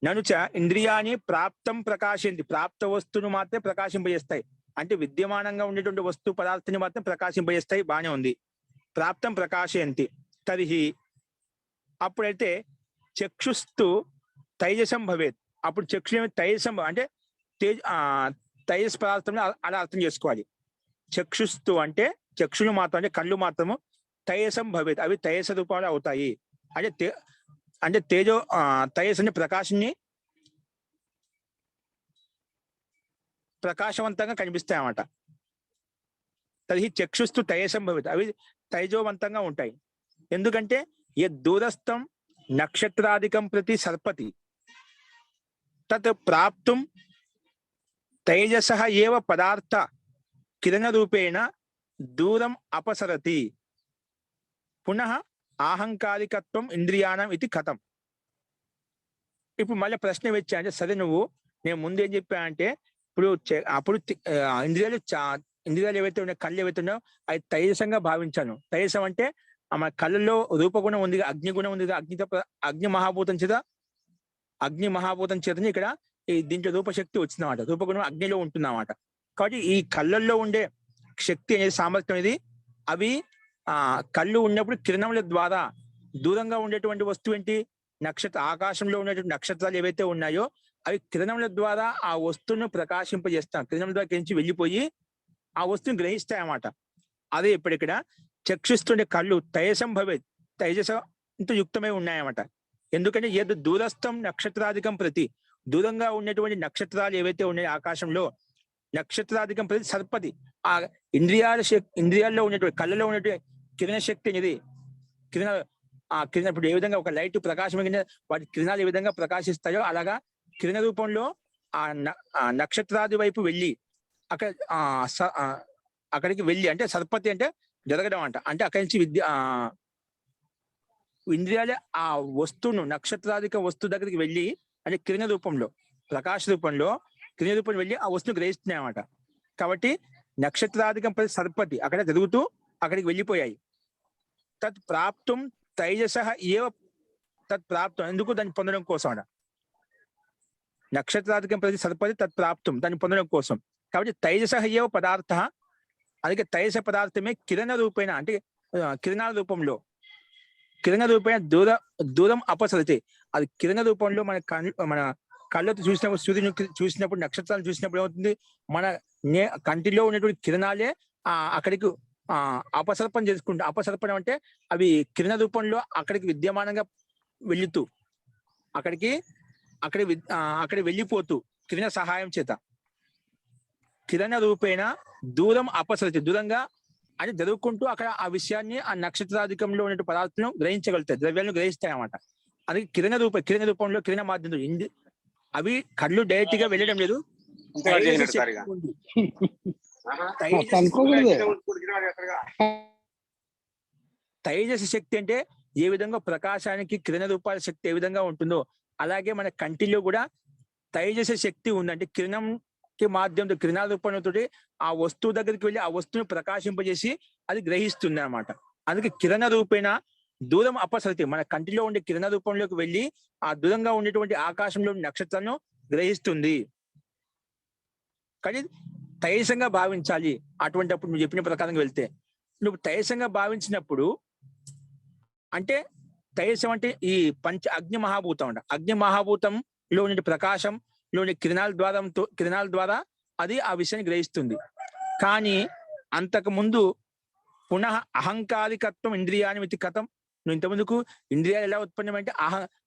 ననుచ ఇంద్రియాని ప్రాప్తం ప్రకాశింది, ప్రాప్త వస్తువును మాత్రమే ప్రకాశింపజేస్తాయి, అంటే విద్యమానంగా ఉండేటువంటి వస్తువు పదార్థాన్ని మాత్రం ప్రకాశింపజేస్తాయి, బాగానే ఉంది. ప్రాప్తం ప్రకాశయంతి తరిహి, అప్పుడైతే చక్షుస్తు తైజసం భవేత్. అప్పుడు చక్షు తైజసం అంటే తైజస్ పదార్థం అలా అర్థం చేసుకోవాలి. చక్షుస్తు అంటే చక్షులు మాత్రం అంటే కళ్ళు మాత్రము తైజసం భవేత్, అవి తైజస రూపంలో అవుతాయి. అంటే తేజో తైజస్ అంటే ప్రకాశవంతంగా కనిపిస్తాయి అన్నమాట. తది చక్షుస్తు తైజసం భవేత్, అవి తైజోవంతంగా ఉంటాయి. ఎందుకంటే ఏ దూరస్థం నక్షత్రాధికం ప్రతి సర్పతి తత్ ప్రాప్తుం తైజస ఏవ పదార్థ కిరణ రూపేణ దూరం అపసరతి పునః ఆహంకారికత్వం ఇంద్రియాణం ఇది కథం. ఇప్పుడు మళ్ళీ ప్రశ్న వచ్చా అంటే, సరే నేను ముందేం చెప్పా అంటే అప్పుడు ఇంద్రియాలు ఏవైతే ఉన్నాయో, కళ్ళు ఏవైతే ఉన్నాయో అవి తైజసంగా భావించాను. తైజసం అంటే మన కళ్ళలో రూపగుణం ఉంది, అగ్నిగుణం ఉంది, అగ్ని మహాభూతం చేతని ఇక్కడ దీంట్లో రూపశక్తి వచ్చిందన్నమాట, రూపగుణం అగ్నిలో ఉంటుందన్నమాట. కాబట్టి ఈ కళ్ళల్లో ఉండే శక్తి అనేది, సామర్థ్యం అనేది, అవి కళ్ళు ఉన్నప్పుడు కిరణముల ద్వారా దూరంగా ఉండేటువంటి వస్తువు ఏంటి, ఆకాశంలో ఉండేటువంటి నక్షత్రాలు ఏవైతే ఉన్నాయో అవి కిరణముల ద్వారా ఆ వస్తువును ప్రకాశింపజేస్తాం, కిరణముల ద్వారా నుంచి వెళ్ళిపోయి ఆ వస్తువుని గ్రహిస్తాయన్నమాట. అదే ఇప్పుడు ఇక్కడ చక్షుస్తుండే కళ్ళు తైజసం భవేత్, తైజసంతో యుక్తమై ఉన్నాయన్నమాట. ఎందుకంటే ఏదో దూరస్థం నక్షత్రాధికం ప్రతి, దూరంగా ఉన్నటువంటి నక్షత్రాలు ఏవైతే ఉన్నాయో ఆకాశంలో, నక్షత్రాధికం ప్రతి సర్పతి, ఆ ఇంద్రియాల్లో ఉన్నటువంటి కళ్ళలో ఉన్నటువంటి కిరణ శక్తి అనేది కిరణ ఇప్పుడు ఏ విధంగా ఒక లైట్ ప్రకాశం వాటి కిరణాలు ఏ విధంగా ప్రకాశిస్తాయో అలాగా కిరణ రూపంలో ఆ నక్షత్రాది వైపు వెళ్ళి అక్కడికి వెళ్ళి, అంటే సర్పతి అంటే జరగడం అంటే అక్కడి నుంచి ఇంద్రియాలే ఆ వస్తువును నక్షత్రాధిక వస్తువు దగ్గరికి వెళ్ళి, అంటే కిరణ రూపంలో ప్రకాశ రూపంలో కిరణ రూపంలో వెళ్ళి ఆ వస్తువును గ్రహిస్తున్నాయి అన్నమాట. కాబట్టి నక్షత్రాధికం ప్రతి సర్పతి అక్కడ జరుగుతూ అక్కడికి వెళ్ళిపోయాయి. తత్ ప్రాప్తం తైజస ఏవ తత్ ప్రాప్తం, ఎందుకు దాన్ని పొందడం కోసం అట. నక్షత్రాధికం ప్రతి సర్పతి తత్ ప్రాప్తం, దాన్ని పొందడం కోసం. కాబట్టి తైజస ఏవ పదార్థ, అందుకే తైజస పదార్థమే కిరణ రూపేణ, అంటే కిరణాల రూపంలో దూరం అపసరితే, అది కిరణ రూపంలో మన కళ్ళతో చూసినప్పుడు, సూర్యుని చూసినప్పుడు, నక్షత్రాలు చూసినప్పుడు ఏమవుతుంది, మన కంటిలో ఉన్నటువంటి కిరణాలే అక్కడికి అపసర్పణ చేసుకుంటూ, అపసర్పణం అంటే అవి కిరణ రూపంలో అక్కడికి విద్యమానంగా వెళుతూ అక్కడికి వెళ్ళిపోతూ కిరణ సహాయం చేత కిరణ రూపేణ దూరం అపసరతి, దూరంగా అని జరుగుకుంటూ అక్కడ ఆ విషయాన్ని ఆ నక్షత్రాధికంలో ఉన్న పదార్థాలను గ్రహించగలుగుతాయి, ద్రవ్యాలను గ్రహిస్తాయి అన్నమాట. అది కిరణ రూపంలో కిరణ మాధ్యమం. అవి కళ్ళు డైరెక్ట్ గా వెళ్ళడం లేదు. తైజస శక్తి అంటే ఏ విధంగా ప్రకాశానికి కిరణ రూపాల శక్తి ఏ విధంగా ఉంటుందో అలాగే మన కంటిలో కూడా తైజస శక్తి ఉందంటే కిరణంకి మాధ్యమంతో కిరణాల రూపంతో ఆ వస్తువు దగ్గరికి వెళ్ళి ఆ వస్తువుని ప్రకాశింపజేసి అది గ్రహిస్తుంది అన్నమాట. అందుకే కిరణ రూపేణ దూరం అపసరతి, మన కంటిలో ఉండే కిరణ రూపంలోకి వెళ్ళి ఆ దూరంగా ఉండేటువంటి ఆకాశంలో నక్షత్రాలను గ్రహిస్తుంది. కానీ తైజసంగా భావించాలి. అటువంటిప్పుడు నువ్వు చెప్పిన ప్రకారంగా వెళ్తే నువ్వు తైజసంగా భావించినప్పుడు అంటే తైజసం అంటే ఈ అగ్ని మహాభూతం అంట. అగ్ని మహాభూతంలో ఉండే ప్రకాశంలోని కిరణాల ద్వారా అది ఆ విషయాన్ని గ్రహిస్తుంది. కానీ అంతకు ముందు పునః అహంకారికత్వం ఇంద్రియానిమితి కథం. నువ్వు ఇంతకుముందుకు ఇంద్రియాలు ఎలా ఉత్పన్నమంటే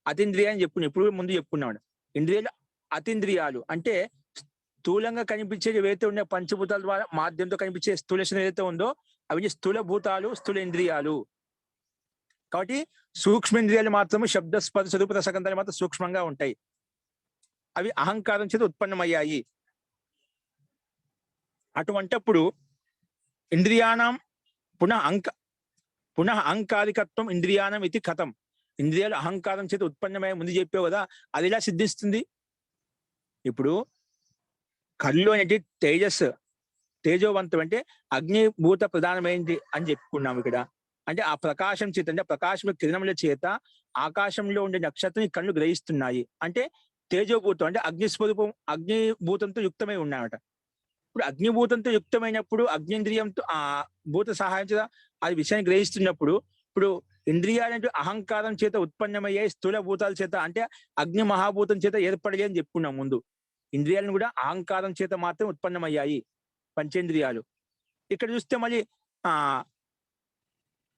అతీంద్రియాలు అని చెప్పుకున్నావు, ఇప్పుడు ముందు చెప్పుకున్నాడు. ఇంద్రియాలు అతీంద్రియాలు అంటే స్థూలంగా కనిపించేది ఏవైతే ఉండే పంచభూతాల ద్వారా మాధ్యంతో కనిపించే స్థూల శరీరం ఏదైతే ఉందో అవి స్థూల భూతాలు, స్థూల ఇంద్రియాలు. కాబట్టి సూక్ష్మేంద్రియాలు మాత్రమే శబ్ద స్పర్శ రూప రసగంధాలు మాత్రం సూక్ష్మంగా ఉంటాయి. అవి అహంకారం చేత ఉత్పన్నమయ్యాయి. అటువంటప్పుడు ఇంద్రియానం పునః అహంకారికత్వం ఇంద్రియానం ఇది కథం. ఇంద్రియాలు అహంకారం చేత ఉత్పన్నమయ్యే ముందు చెప్పావు కదా, అది ఎలా సిద్ధిస్తుంది? ఇప్పుడు కళ్ళు అనేది తేజోవంతం అంటే అగ్నిభూత ప్రధానమైంది అని చెప్పుకున్నాం ఇక్కడ. అంటే ఆ ప్రకాశం చేత అంటే ప్రకాశం కిరణముల చేత ఆకాశంలో ఉండే నక్షత్రం కళ్ళు గ్రహిస్తున్నాయి. అంటే తేజోభూతం అంటే అగ్నిస్వరూపం, అగ్నిభూతంతో యుక్తమై ఉన్నాయట. ఇప్పుడు అగ్నిభూతంతో యుక్తమైనప్పుడు అగ్నింద్రియంతో ఆ భూత సహాయం చేత అది విషయాన్ని గ్రహిస్తున్నప్పుడు ఇప్పుడు ఇంద్రియాలంటే అహంకారం చేత ఉత్పన్నమయ్యాయి స్థూల భూతాల చేత, అంటే అగ్ని మహాభూతం చేత ఏర్పడలే అని చెప్పుకున్నాం ముందు. ఇంద్రియాలను కూడా అహంకారం చేత మాత్రం ఉత్పన్నమయ్యాయి పంచేంద్రియాలు. ఇక్కడ చూస్తే మళ్ళీ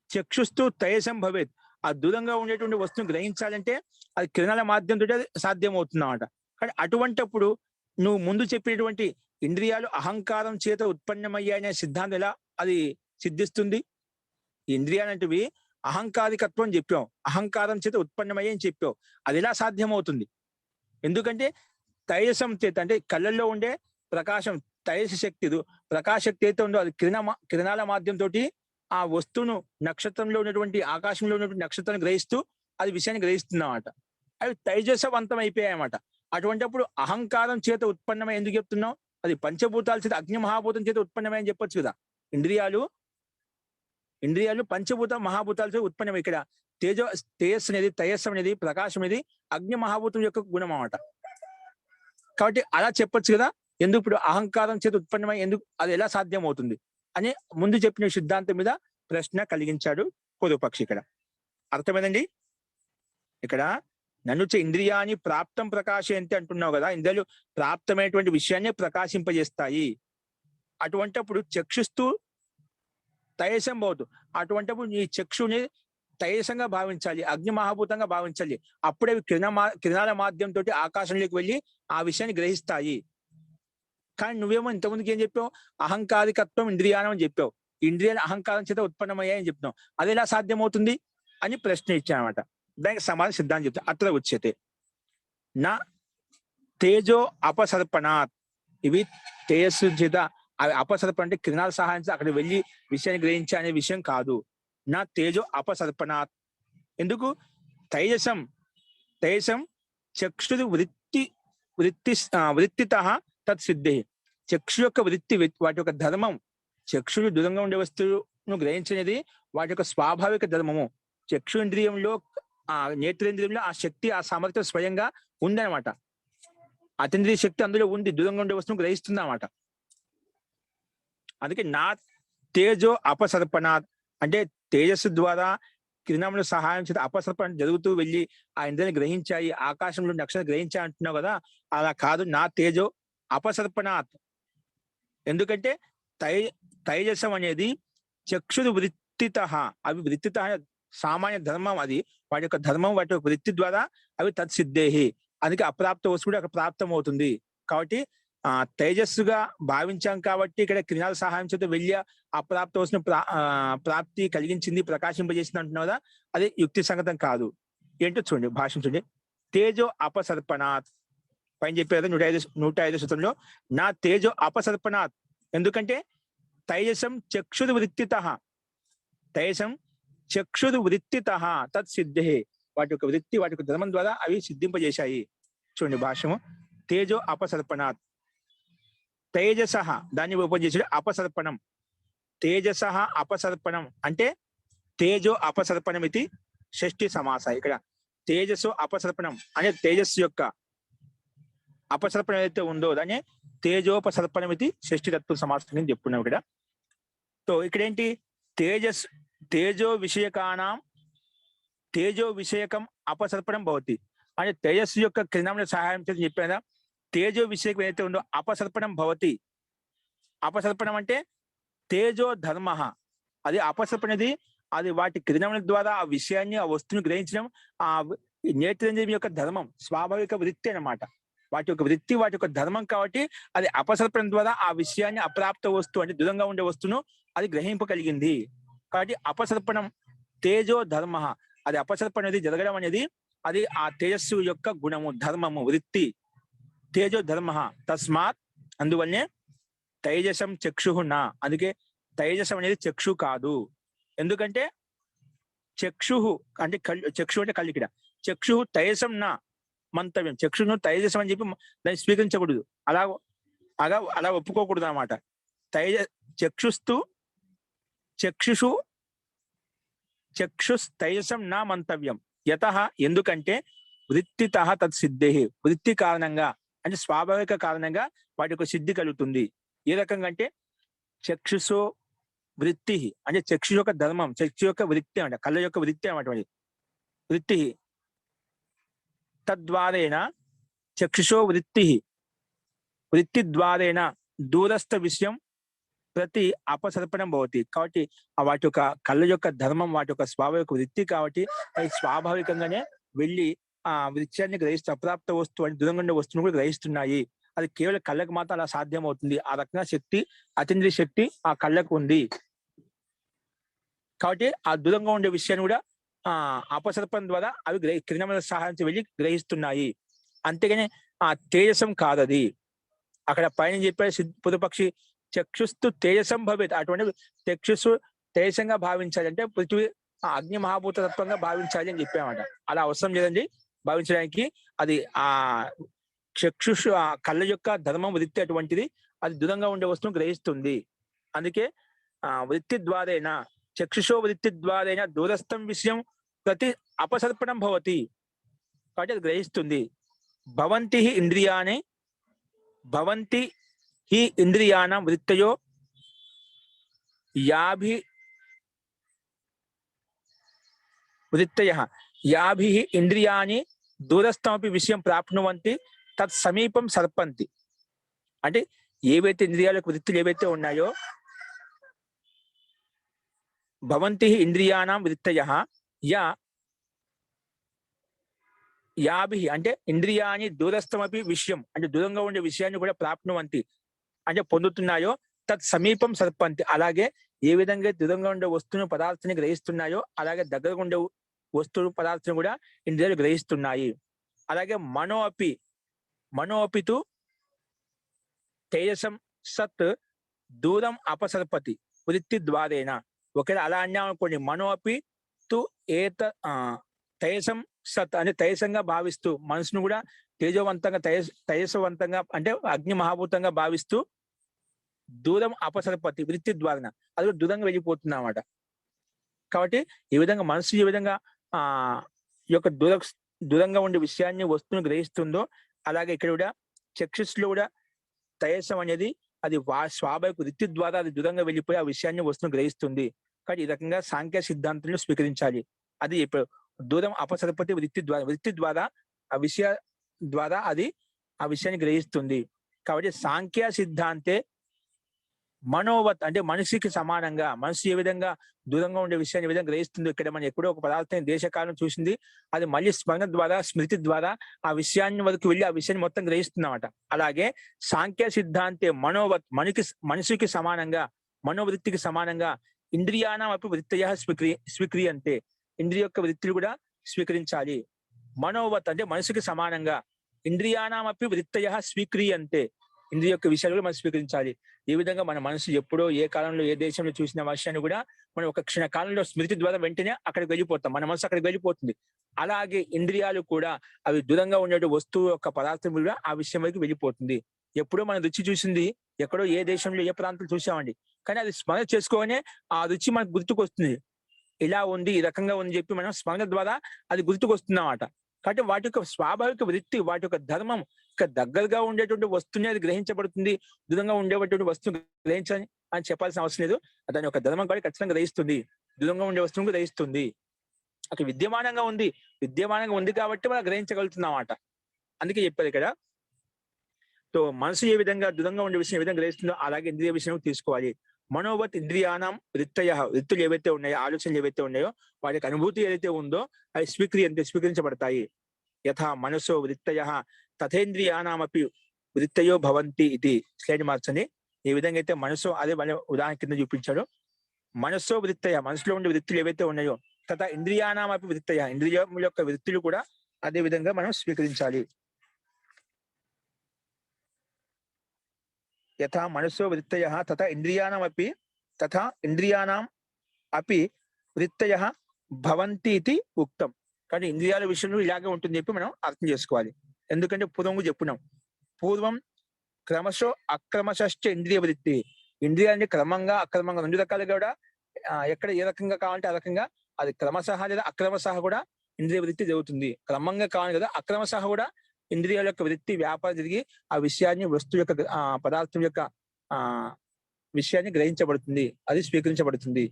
చక్షుస్తూ తైజసం భవేత్, ఆ దూరంగా ఉండేటువంటి వస్తువును గ్రహించాలంటే అది కిరణాల మాధ్యంతో సాధ్యం అవుతుందన్నమాట. కానీ అటువంటప్పుడు నువ్వు ముందు చెప్పినటువంటి ఇంద్రియాలు అహంకారం చేత ఉత్పన్నమయ్యాయనే సిద్ధాంతం ఎలా అది సిద్ధిస్తుంది? ఇంద్రియాలంటివి అహంకారికత్వం అని చెప్పావు, అహంకారం చేత ఉత్పన్నమయ్యాయని చెప్పావు, అది ఎలా సాధ్యం అవుతుంది? ఎందుకంటే తైజసం చేత అంటే కళ్ళల్లో ఉండే ప్రకాశం తైజస శక్తి, ప్రకాశ శక్తి అయితే ఉందో అది కిరణాల మాధ్యంతో ఆ వస్తువును నక్షత్రంలో ఉన్నటువంటి ఆకాశంలో ఉన్నటువంటి నక్షత్రాన్ని గ్రహిస్తూ అది విషయాన్ని గ్రహిస్తుందన్నమాట. అవి తైజసవంతం అయిపోయాయి అన్నమాట. అటువంటిప్పుడు అహంకారం చేత ఉత్పన్నమై ఎందుకు చెప్తున్నావు? అది పంచభూతాల చేత అగ్ని మహాభూతం చేత ఉత్పన్నమై అని చెప్పొచ్చు కదా. ఇంద్రియాలు పంచభూత మహాభూతాలతో ఉత్పన్నమై. ఇక్కడ తేజస్సు అనేది తైజస్సం అనేది ప్రకాశం అనేది అగ్ని మహాభూతం యొక్క గుణం అన్నమాట. కాబట్టి అలా చెప్పొచ్చు కదా. ఎందుకు ఇప్పుడు అహంకారం చేత ఉత్పన్నమై ఎందుకు అది ఎలా సాధ్యం అవుతుంది అని ముందు చెప్పిన సిద్ధాంతం మీద ప్రశ్న కలిగించాడు పూర్వపక్షి. ఇక్కడ అర్థమైందండి. ఇక్కడ నన్ను ఇంద్రియాన్ని ప్రాప్తం ప్రకాశయంతి అంటున్నావు కదా, ఇంద్రియాలు ప్రాప్తమైనటువంటి విషయాన్ని ప్రకాశింపజేస్తాయి. అటువంటిప్పుడు చక్షుస్తూ తైజసం పోదు. అటువంటిప్పుడు నీ చక్షుని తైజసంగా భావించాలి, అగ్ని మహాభూతంగా భావించాలి. అప్పుడే కిరణాల మాధ్యంతో ఆకాశంలోకి వెళ్ళి ఆ విషయాన్ని గ్రహిస్తాయి. కానీ నువ్వేమో ఇంతకుముందుకు ఏం చెప్పావు? అహంకారికత్వం ఇంద్రియానం అని చెప్పావు. ఇంద్రియాలు అహంకారం చేత ఉత్పన్నమయ్యాయని చెప్తున్నావు, అది ఎలా సాధ్యమవుతుంది అని ప్రశ్న ఇచ్చానమాట. దానికి సమాధానం సిద్ధాంతం చెప్తా. అత్ర ఉచ్యతే నా తేజో అపసర్పణాత్. ఇవి తేజస్సు చేత అపసర్పణ అంటే కిరణాల సహాయం అక్కడ వెళ్ళి విషయాన్ని గ్రహించే అనే విషయం కాదు. నా తేజో అపసర్పణాత్. ఎందుకు? తైజసం చక్షుడు వృత్తిత తత్ సిద్ధి. చక్షు యొక్క వృత్తి, వాటి యొక్క ధర్మం, చక్షుడు దూరంగా ఉండే వస్తువును గ్రహించినది వాటి యొక్క స్వాభావిక ధర్మము. చక్షుంద్రియంలో నేత్రేంద్రియంలో ఆ శక్తి, ఆ సామర్థ్యం స్వయంగా ఉందన్నమాట. అతీంద్రియ శక్తి అందులో ఉంది, దూరంగా ఉండే వస్తువును గ్రహిస్తుంది అన్నమాట. అందుకే నా తేజో అపసర్పణాత్ అంటే తేజస్సు ద్వారా కిరణముల సహాయం చేత అపసర్పణ జరుగుతూ వెళ్ళి ఆ ఇంద్రియాన్ని గ్రహించాయి, ఆకాశంలో నక్షత్రం గ్రహించాయి అంటున్నావు కదా. అలా కాదు, నా తేజో అపసర్పణాత్. ఎందుకంటే తైజసం అనేది చక్షురు వృత్తిత, అవి వృత్తిత సామాన్య ధర్మం, అది వాటి యొక్క ధర్మం, వాటి యొక్క వృత్తి ద్వారా అవి తత్సిద్ధేహి. అందుకే అప్రాప్త వస్తువు కూడా అక్కడ ప్రాప్తం అవుతుంది. కాబట్టి తేజస్సుగా భావించాం కాబట్టి ఇక్కడ కిరణాల సహాయం చేత వెళ్ళి అప్రాప్త వస్తువుని ప్రాప్తి కలిగించింది, ప్రకాశింపజేసింది అంటున్నావు కదా, అది యుక్తి సంగతం కాదు. ఏంటో చూడండి, భాష్యం చూడండి. తేజో అపసర్పణాత్, పైన చెప్పారు 105 సూత్రంలో, నా తేజో అపసర్పణాత్. ఎందుకంటే తైజసం చక్షురు వృత్తిత, తైజసం చక్షురు వృత్తిత తత్ సిద్ధే, వాటి యొక్క వృత్తి, వాటి యొక్క ధర్మం ద్వారా అవి సిద్ధింపజేశాయి. చూడండి భాష్యము. తేజో అపసర్పణాత్, తేజస దాన్ని ఉపయోగించాడు అపసర్పణం. తేజస అపసర్పణం అంటే తేజో అపసర్పణం ఇది షష్ఠి సమాస. ఇక్కడ తేజస్సు అపసర్పణం అనే తేజస్సు యొక్క అపసర్పణం ఏదైతే ఉందో దాన్ని తేజోపసర్పణం ఇది షష్ఠి తత్వ సమాసం అని చెప్పుకున్నాం ఇక్కడ. సో ఇక్కడ ఏంటి, తేజో విషయకానాం తేజో విషయకం అపసర్పణం భవతి అంటే తేజస్సు యొక్క కిరణముల సహాయం చేసి చెప్పాను. తేజో విషయకం ఏదైతే ఉందో అపసర్పణం భవతి. అపసర్పణం అంటే తేజో ధర్మ, అది అపసర్పణది, అది వాటి కిరణముల ద్వారా ఆ విషయాన్ని, ఆ వస్తువుని గ్రహించడం ఆ నేత్రేంద్రియం యొక్క ధర్మం, స్వాభావిక వృత్తి అన్నమాట. వాటి యొక్క వృత్తి, వాటి యొక్క ధర్మం కాబట్టి అది అపసర్పణం ద్వారా ఆ విషయాన్ని, అప్రాప్త వస్తువు అంటే దూరంగా ఉండే వస్తువును అది గ్రహింపగలిగింది. కాబట్టి అపసర్పణం తేజో ధర్మ, అది అపసర్పణ అనేది జరగడం అనేది అది ఆ తేజస్సు యొక్క గుణము, ధర్మము, వృత్తి. తేజో ధర్మ తస్మాత్, అందువల్లనే తైజసం చక్షు నా, అందుకే తైజసం అనేది చక్షు కాదు. ఎందుకంటే చక్షు అంటే కళ్ళు, చక్షు అంటే కళ్ళు. ఇక్కడ చక్షు తైజసం నా మంతవ్యం, చక్షును తైజసం అని చెప్పి దాన్ని స్వీకరించకూడదు, అలా అలా అలా ఒప్పుకోకూడదు అనమాట. చక్షుస్తు చక్షుషు చక్షుస్ తైజసం నా మంతవ్యం. యతః ఎందుకంటే వృత్తిత తత్ సిద్ధే, వృత్తి కారణంగా అంటే స్వాభావిక కారణంగా వాటి యొక్క సిద్ధి కలుగుతుంది. ఏ రకంగా అంటే చక్షుషో వృత్తి అంటే చక్షు యొక్క ధర్మం, చక్షు యొక్క వృత్తి అంటే కళ్ళ యొక్క వృత్తి అన్నమాట. వృత్తి తద్వారేణ చక్షుషో వృత్తి, వృత్తి ద్వారేణ దూరస్థ విషయం ప్రతి అపసర్పణం భవతి. కాబట్టి వాటి యొక్క కళ్ళ యొక్క ధర్మం, వాటి యొక్క స్వాభావిక వృత్తి కాబట్టి అవి స్వాభావికంగానే వెళ్ళి ఆ వృత్యాన్ని గ్రహిస్తూ అప్రాప్త వస్తువు అని దూరంగా ఉండే వస్తువును కూడా గ్రహిస్తున్నాయి. అది కేవలం కళ్ళకు మాత్రం అలా సాధ్యం అవుతుంది. ఆ రకంగా శక్తి, అతీంద్రియ శక్తి ఆ కళ్ళకు ఉంది. కాబట్టి ఆ దూరంగా ఉండే విషయాన్ని కూడా అపసర్పణం ద్వారా అవి కిరణముల సహాయంతో వెళ్ళి గ్రహిస్తున్నాయి. అంతేగాని ఆ తేజసం కాదది. అక్కడ పైన చెప్పే పురుపక్షి చక్షుస్తు తేజసం భవేత్, అటువంటి చక్షుస్సు తేజసంగా భావించాలి అంటే పృథ్వీ అగ్ని మహాభూత తత్వంగా భావించాలి అని చెప్పామట. అలా అవసరం లేదండి భావించడానికి. అది ఆ చక్షుషు ఆ కళ్ళ యొక్క ధర్మం, వృత్తి అటువంటిది, అది దూరంగా ఉండే వస్తువును గ్రహిస్తుంది. అందుకే వృత్తి ద్వారేణ చక్షుషో వృత్తి ద్వారేణ దూరస్థం విషయం ప్రతి అపసర్పణం భవతి. కాబట్టి అది గ్రహిస్తుంది. భవంతి ఇంద్రియాణి భవంతి హి ఇంద్రియాణం వృత్తయో యాభి వృత్తయః యాభిః ఇంద్రియాణి దూరస్థమపి విషయం ప్రాప్నువంతి తత్ సమీపం సర్పంతి. అంటే ఏవైతే ఇంద్రియాలకు వృత్తులు ఏవైతే ఉన్నాయో భవంతి ఇంద్రియాణం వృత్తయః యాభిః అంటే ఇంద్రియాణి దూరస్థమపి విషయం అంటే దూరంగా ఉండే విషయాన్ని కూడా ప్రాప్నువంతి అంటే పొందుతున్నాయో తత్ సమీపం సర్పంతి. అలాగే ఏ విధంగా దూరంగా ఉండే వస్తువును పదార్థాన్ని గ్రహిస్తున్నాయో అలాగే దగ్గరగా ఉండే వస్తువు పదార్థం కూడా ఇంద్రియాలు గ్రహిస్తున్నాయి. అలాగే మనోపితు తేజసం సత్ దూరం అపసర్పతి వృత్తి ద్వారేణ. ఒకవేళ అలా అన్నామనుకోండి, మనోపి తు ఏత తేజసం సత్ అంటే తేజసంగా భావిస్తూ మనసును కూడా తేజవంతంగా తేజస్వంతంగా అంటే అగ్ని మహాభూతంగా భావిస్తూ దూరం అపసర్పతి వృత్తి ద్వారాన అది దూరంగా వెళ్ళిపోతుంది అన్నమాట. కాబట్టి ఈ విధంగా మనసు ఏ విధంగా ఈ యొక్క దూరంగా ఉండే విషయాన్ని వస్తువును గ్రహిస్తుందో అలాగే ఇక్కడ కూడా చక్షుస్లో కూడా తేజసం అనేది అది స్వాభావిక వృత్తి ద్వారా అది దూరంగా వెళ్ళిపోయి ఆ విషయాన్ని వస్తువును గ్రహిస్తుంది. కాబట్టి ఈ రకంగా సాంఖ్య సిద్ధాంతంలో స్వీకరించాలి. అది ఇప్పుడు దూరం అపసర్పతి వృత్తి ద్వారా ఆ విషయ ద్వారా అది ఆ విషయాన్ని గ్రహిస్తుంది. కాబట్టి సాంఖ్య సిద్ధాంతే మనోవత్ అంటే మనిషికి సమానంగా, మనసు ఏ విధంగా దూరంగా ఉండే విషయాన్ని ఏ విధంగా గ్రహిస్తుందో, ఇక్కడ మనం ఎక్కడో ఒక పదార్థం దేశకాలం చూసింది, అది మళ్ళీ స్మరణ ద్వారా, స్మృతి ద్వారా ఆ విషయాన్ని వరకు వెళ్ళి ఆ విషయాన్ని మొత్తం గ్రహిస్తున్నామట. అలాగే సాంఖ్య సిద్ధాంతే మనోవత్ మనిషికి సమానంగా, మనోవృత్తికి సమానంగా ఇంద్రియానం అప్పుడు వృత్తయ స్వీక్రియంతే, ఇంద్రియ యొక్క వృత్తులు కూడా స్వీకరించాలి. మనోవత్ అంటే మనసుకి సమానంగా, ఇంద్రియానామపి వృత్తయ స్వీక్రియంతే, ఇంద్రియ యొక్క విషయాలు కూడా మనం స్వీకరించాలి. ఈ విధంగా మన మనసు ఎప్పుడో ఏ కాలంలో ఏ దేశంలో చూసిన విషయాన్ని కూడా మనం ఒక క్షణ కాలంలో స్మృతి ద్వారా వెంటనే అక్కడికి వెళ్ళిపోతాం, మన మనసు అక్కడికి వెళ్ళిపోతుంది. అలాగే ఇంద్రియాలు కూడా అవి దూరంగా ఉండే వస్తువు యొక్క పదార్థం కూడా ఆ విషయం వరకు వెళ్ళిపోతుంది. ఎప్పుడో మనం రుచి చూసింది ఎక్కడో ఏ దేశంలో ఏ ప్రాంతంలో చూసామండి, కానీ అది స్మరణ చేసుకోగానే ఆ రుచి మనకు గుర్తుకొస్తుంది. ఇలా ఉంది, ఈ రకంగా ఉంది చెప్పి మనం స్మరణ ద్వారా అది గుర్తుకొస్తుందన్నమాట. కాబట్టి వాటి యొక్క స్వాభావిక వృత్తి, వాటి యొక్క ధర్మం, ఇక దగ్గరగా ఉండేటువంటి వస్తువుని అది గ్రహించబడుతుంది, దూరంగా ఉండేటువంటి వస్తువు గ్రహించని అని చెప్పాల్సిన అవసరం లేదు. దాని యొక్క ధర్మం కూడా ఖచ్చితంగా గ్రహిస్తుంది, దూరంగా ఉండే వస్తువును గ్రహిస్తుంది. అక్కడ విద్యమానంగా ఉంది కాబట్టి మనం గ్రహించగలుగుతున్నాం అన్నమాట. అందుకే చెప్పారు ఇక్కడ. సో మనసు ఏ విధంగా దూరంగా ఉండే విషయం ఏ విధంగా గ్రహిస్తుందో అలాగే ఇంద్రియ విషయం తీసుకోవాలి. మనోవత్ ఇంద్రియానం వృత్తయ, వృత్తులు ఏవైతే ఉన్నాయో, ఆలోచనలు ఏవైతే ఉన్నాయో, వాటికి అనుభూతి ఏదైతే ఉందో అవి స్వీకరించబడతాయి. యథా మనసో వృత్తయ తథేంద్రియానామపి వృత్తయో భవంతి ఇది. స్లైడ్ మార్చండి. ఏ విధంగా అయితే మనసు, అదే వాళ్ళ ఉదాహరణ కింద చూపించాడు. మనస్సో వృత్తయ, మనసులో ఉండే వృత్తులు ఏవైతే ఉన్నాయో, తథా ఇంద్రియానామపి వృత్తయ, ఇంద్రియముల యొక్క వృత్తులు కూడా అదే విధంగా మనం స్వీకరించాలి. యథా మనస్సో వృత్తయ తథా ఇంద్రియాణం అపి వృత్తయ భవంతి ఇది ఉక్తం. కానీ ఇంద్రియాల విషయంలో ఇలాగే ఉంటుంది చెప్పి మనం అర్థం చేసుకోవాలి. ఎందుకంటే పూర్వం క్రమశో అక్రమశ్చ ఇంద్రియ వృత్తి, ఇంద్రియాన్ని క్రమంగా అక్రమంగా రెండు రకాలుగా కూడా ఎక్కడ ఏ రకంగా కావాలంటే ఆ రకంగా, అది క్రమశః లేదా అక్రమశః కూడా ఇంద్రియ వృత్తి జరుగుతుంది. క్రమంగా కావాలి కదా, అక్రమశః కూడా ఇంద్రియాల యొక్క వృత్తి వ్యాపారం జరిగి ఆ విషయాన్ని, వస్తువు యొక్క పదార్థం యొక్క విషయాన్ని గ్రహించబడుతుంది, అది స్వీకరించబడుతుంది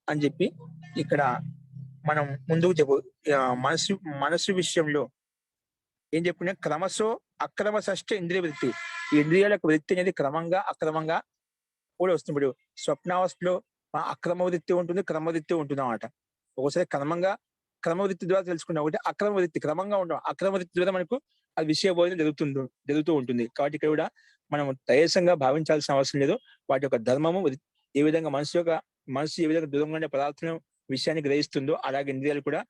అని చెప్పి ఇక్కడ మనం ముందుకు మనసు విషయంలో ఏం చెప్పుకున్నా, క్రమశో అక్రమశ్చ ఇంద్రియ వృత్తి, ఈ ఇంద్రియాల యొక్క వృత్తి అనేది క్రమంగా అక్రమంగా కూడా వస్తుంది. ఇప్పుడు స్వప్నావస్థలో అక్రమ వృత్తి ఉంటుంది, క్రమ వృత్తి ఉంటుంది అన్నమాట. ఒకసారి క్రమవృత్తి ద్వారా తెలుసుకున్నాం, ఒకటి అక్రమ వృత్తి క్రమంగా ఉండడం, అక్రమ వృత్తి ద్వారా మనకు అది విషయ బోధన జరుగుతూ ఉంటుంది. కాబట్టి ఇక్కడ కూడా మనం తయసంగా భావించాల్సిన అవసరం లేదు. వాటి యొక్క ధర్మము ఏ విధంగా మనసు ఏ విధంగా దూరంగా ఉండే పదార్థం విషయాన్ని గ్రహిస్తుందో, అలాగే ఇంద్రియాలు కూడా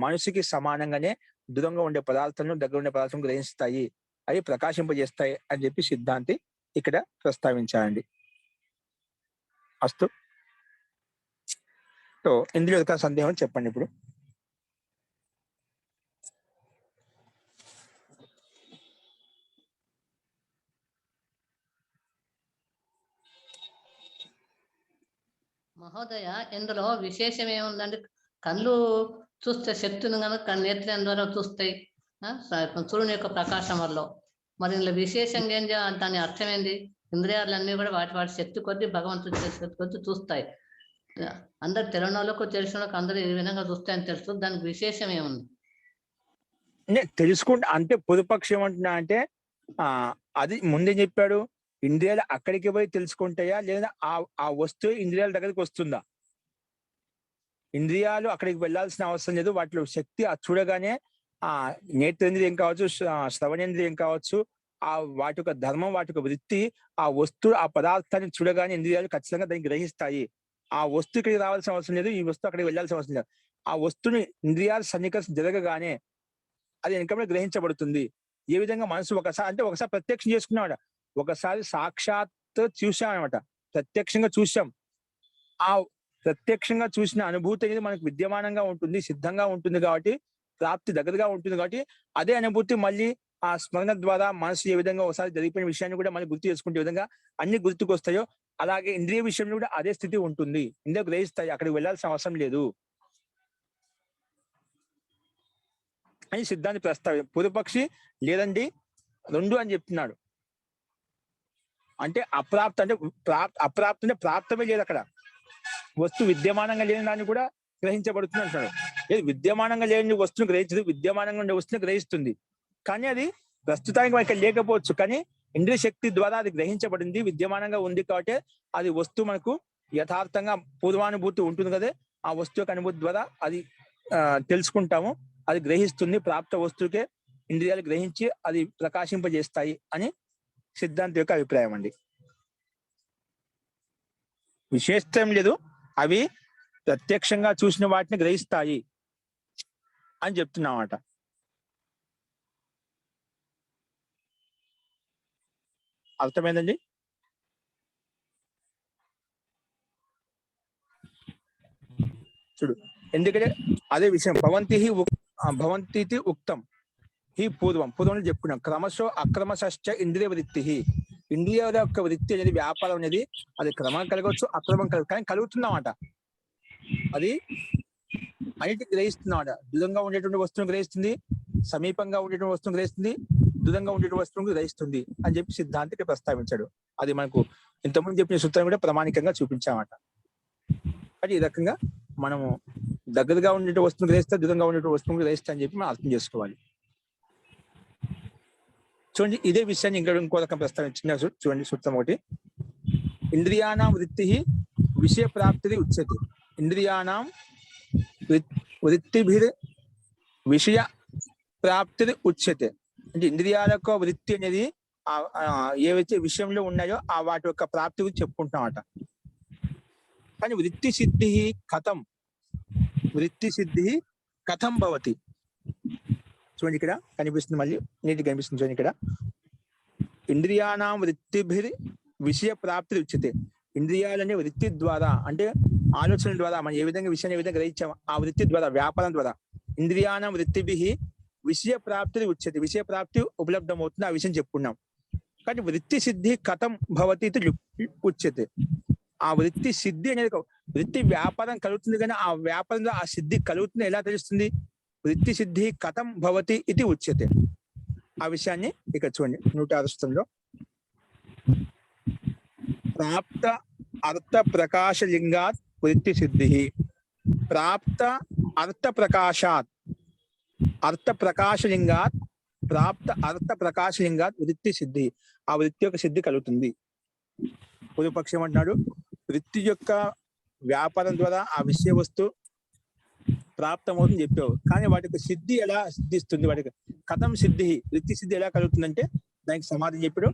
మనసుకి సమానంగానే దూరంగా ఉండే పదార్థాలను, దగ్గర ఉండే పదార్థం గ్రహిస్తాయి, అవి ప్రకాశింపజేస్తాయి అని చెప్పి సిద్ధాంతి ఇక్కడ ప్రస్తావించాలండి. అస్తు. సో ఇందులో ఒక సందేహం చెప్పండి ఇప్పుడు. మహోదయ, ఇందులో విశేషం ఏముందంటే, కళ్ళు చూస్తే శక్తిని కనుక నేత్రం ద్వారా చూస్తాయి సూర్యుని యొక్క ప్రకాశం వల్ల. మరి ఇందులో విశేషంగా ఏం దాని అర్థం ఏంది? ఇంద్రియాలన్నీ కూడా వాటి శక్తి కొద్దీ భగవంతుడి శక్తి కొద్దీ చూస్తాయి. అందరు తెలియని వాళ్ళకు తెలిసిన వాళ్ళకి అందరూ ఈ విధంగా చూస్తాయని తెలుసు. దానికి విశేషం ఏముంది? తెలుసుకుంటే అంటే పొదుపక్షం ఏమంటున్నా అంటే అది ముందే చెప్పాడు, ఇంద్రియాలు అక్కడికి పోయి తెలుసుకుంటాయా లేదా ఆ వస్తువు ఇంద్రియాల దగ్గరికి వస్తుందా? ఇంద్రియాలు అక్కడికి వెళ్ళాల్సిన అవసరం లేదు. వాటిలో శక్తి చూడగానే నేత్రేంద్రియం కావచ్చు, శ్రవణేంద్రియం కావచ్చు, వాటి యొక్క ధర్మం, వాటి యొక్క వృత్తి, ఆ వస్తువు ఆ పదార్థాన్ని చూడగానే ఇంద్రియాలు ఖచ్చితంగా దాన్ని గ్రహిస్తాయి. ఆ వస్తువు ఇక్కడికి రావాల్సిన అవసరం లేదు, ఈ వస్తువు అక్కడికి వెళ్ళాల్సిన అవసరం లేదు. ఆ వస్తువుని ఇంద్రియాల సన్నికర్షణ జరగగానే అది వెనకబడి గ్రహించబడుతుంది. ఏ విధంగా మనసు ఒకసారి ప్రత్యక్షం చేసుకున్నాడు, ఒకసారి సాక్షాత్ చూసాం అనమాట, ప్రత్యక్షంగా చూసాం. ఆ ప్రత్యక్షంగా చూసిన అనుభూతి అనేది మనకు విద్యమానంగా ఉంటుంది, సిద్ధంగా ఉంటుంది, కాబట్టి ప్రాప్తి దగ్గరగా ఉంటుంది. కాబట్టి అదే అనుభూతి మళ్ళీ ఆ స్మరణ ద్వారా మనసు ఏ విధంగా ఒకసారి జరిగిపోయిన విషయాన్ని కూడా మళ్ళీ గుర్తు చేసుకుంటే విధంగా అన్ని గుర్తుకొస్తాయో, అలాగే ఇంద్రియ విషయంలో కూడా అదే స్థితి ఉంటుంది. ఇంద్రియ గ్రహిస్తాయి, అక్కడికి వెళ్ళాల్సిన అవసరం లేదు అని సిద్ధాంతి పూర్వపక్షి లేదండి రెండు అని చెప్తున్నాడు. అంటే అప్రాప్త అంటే అప్రాప్త అంటే ప్రాప్తమే లేదు, అక్కడ వస్తువు విద్యమానంగా లేని దాన్ని కూడా గ్రహించబడుతుంది అంటున్నాడు. లేదు, విద్యమానంగా లేని వస్తువును గ్రహించదు, విద్యమానంగా ఉండే వస్తువుని గ్రహిస్తుంది. కానీ అది ప్రస్తుతానికి ఇక్కడ లేకపోవచ్చు, కానీ ఇంద్రియ శక్తి ద్వారా అది గ్రహించబడింది, విద్యమానంగా ఉంది కాబట్టి అది వస్తువు మనకు యథార్థంగా పూర్వానుభూతి ఉంటుంది కదా, ఆ వస్తువు యొక్క అనుభూతి ద్వారా అది తెలుసుకుంటాము, అది గ్రహిస్తుంది. ప్రాప్త వస్తువుకే ఇంద్రియాలు గ్రహించి అది ప్రకాశింపజేస్తాయి అని సిద్ధాంతం యొక్క అభిప్రాయం అండి. విశేషం లేదు, అవి ప్రత్యక్షంగా చూసిన వాటిని గ్రహిస్తాయి అని చెప్తున్నమాట. అర్థమైందండి? చూడు, ఎందుకంటే అదే విషయం భవంతి ఉక్తం హి పూర్వం చెప్పుకున్నాం. క్రమశో అక్రమశ్చ ఇంద్రియ వృత్తి. ఇంద్రియాల యొక్క వృత్తి అనేది, వ్యాపారం అనేది అది క్రమం కలగవచ్చు, అక్రమం కలగచ్చు, కానీ కలుగుతుందన్నమాట. అది అన్నిటిని గ్రహిస్తున్నమాట. దూరంగా ఉండేటువంటి వస్తువును గ్రహిస్తుంది, సమీపంగా ఉండేటువంటి వస్తువును గ్రహిస్తుంది, దూరంగా ఉండేటువంటి వస్తువును గ్రహిస్తుంది అని చెప్పి సిద్ధాంతికి ప్రస్తావించాడు. అది మనకు ఇంతకుముందు చెప్పిన సూత్రం కూడా ప్రామాణికంగా చూపించామట. అది ఈ రకంగా మనము దగ్గరగా ఉండే వస్తువును గ్రహిస్తా, దూరంగా ఉండే వస్తువును గ్రహిస్తా అని చెప్పి మనం అర్థం చేసుకోవాలి. చూడండి, ఇదే విషయాన్ని ఇంకో రకం ప్రస్తావించిన చూడండి సూత్రం ఒకటి. ఇంద్రియాణం వృత్తి విషయ ప్రాప్తి ఉచ్యతే. ఇంద్రియాణం వృత్తిభిర్ విషయ ప్రాప్తి ఉచ్యతే. అంటే ఇంద్రియాల యొక్క వృత్తి అనేది ఏవైతే విషయంలో ఉన్నాయో ఆ వాటి యొక్క ప్రాప్తి గురించి చెప్పుకుంటున్నామట. కానీ వృత్తి సిద్ధి కథం భవతి. చూడండి, ఇక్కడ కనిపిస్తుంది, మళ్ళీ నీటికి కనిపిస్తుంది. చూడండి, ఇక్కడ ఇంద్రియాణం వృత్తిభిర్ విషయ ప్రాప్తి ఉచ్యతే. ఇంద్రియాలనే వృత్తి ద్వారా, అంటే ఆలోచన ద్వారా మనం ఏ విధంగా విషయాన్ని ఏ విధంగా గ్రహించాము, ఆ వృత్తి ద్వారా, వ్యాపారం ద్వారా ఇంద్రియాణం వృత్తిభి విషయ ప్రాప్తి ఉచ్యతే. విషయ ప్రాప్తి ఉపలబ్ధం అవుతుంది, ఆ విషయం చెప్పుకున్నాం. కానీ వృత్తి సిద్ధి కథం భవతి ఉచ్యతే. ఆ వృత్తి సిద్ధి అనేది, వృత్తి వ్యాపారం కలుగుతుంది కానీ ఆ వ్యాపారంలో ఆ సిద్ధి కలుగుతుంది ఎలా తెలుస్తుంది? వృత్తి సిద్ధి కథం భవతి ఇది ఉచ్యతే. ఆ విషయాన్ని ఇక్కడ చూడండి 106లో. ప్రాప్త అర్థ ప్రకాశలింగాత్ వృత్తి సిద్ధి. ప్రాప్త అర్థ ప్రకాశాత్ ప్రాప్త అర్థ ప్రకాశలింగాత్ వృత్తి సిద్ధి. ఆ వృత్తి యొక్క సిద్ధి కలుగుతుంది. పూర్వపక్షం అంటున్నాడు, వృత్తి యొక్క వ్యాపారం ద్వారా ఆ విషయ వస్తువు ప్రాప్తమవుతుంది చెప్పావు, కానీ వాటికి సిద్ధి ఎలా సిద్ధిస్తుంది, వాటికి కథం సిద్ధి, వృత్తి సిద్ధి ఎలా కలుగుతుందంటే దానికి సమాధానం చెప్పాడు.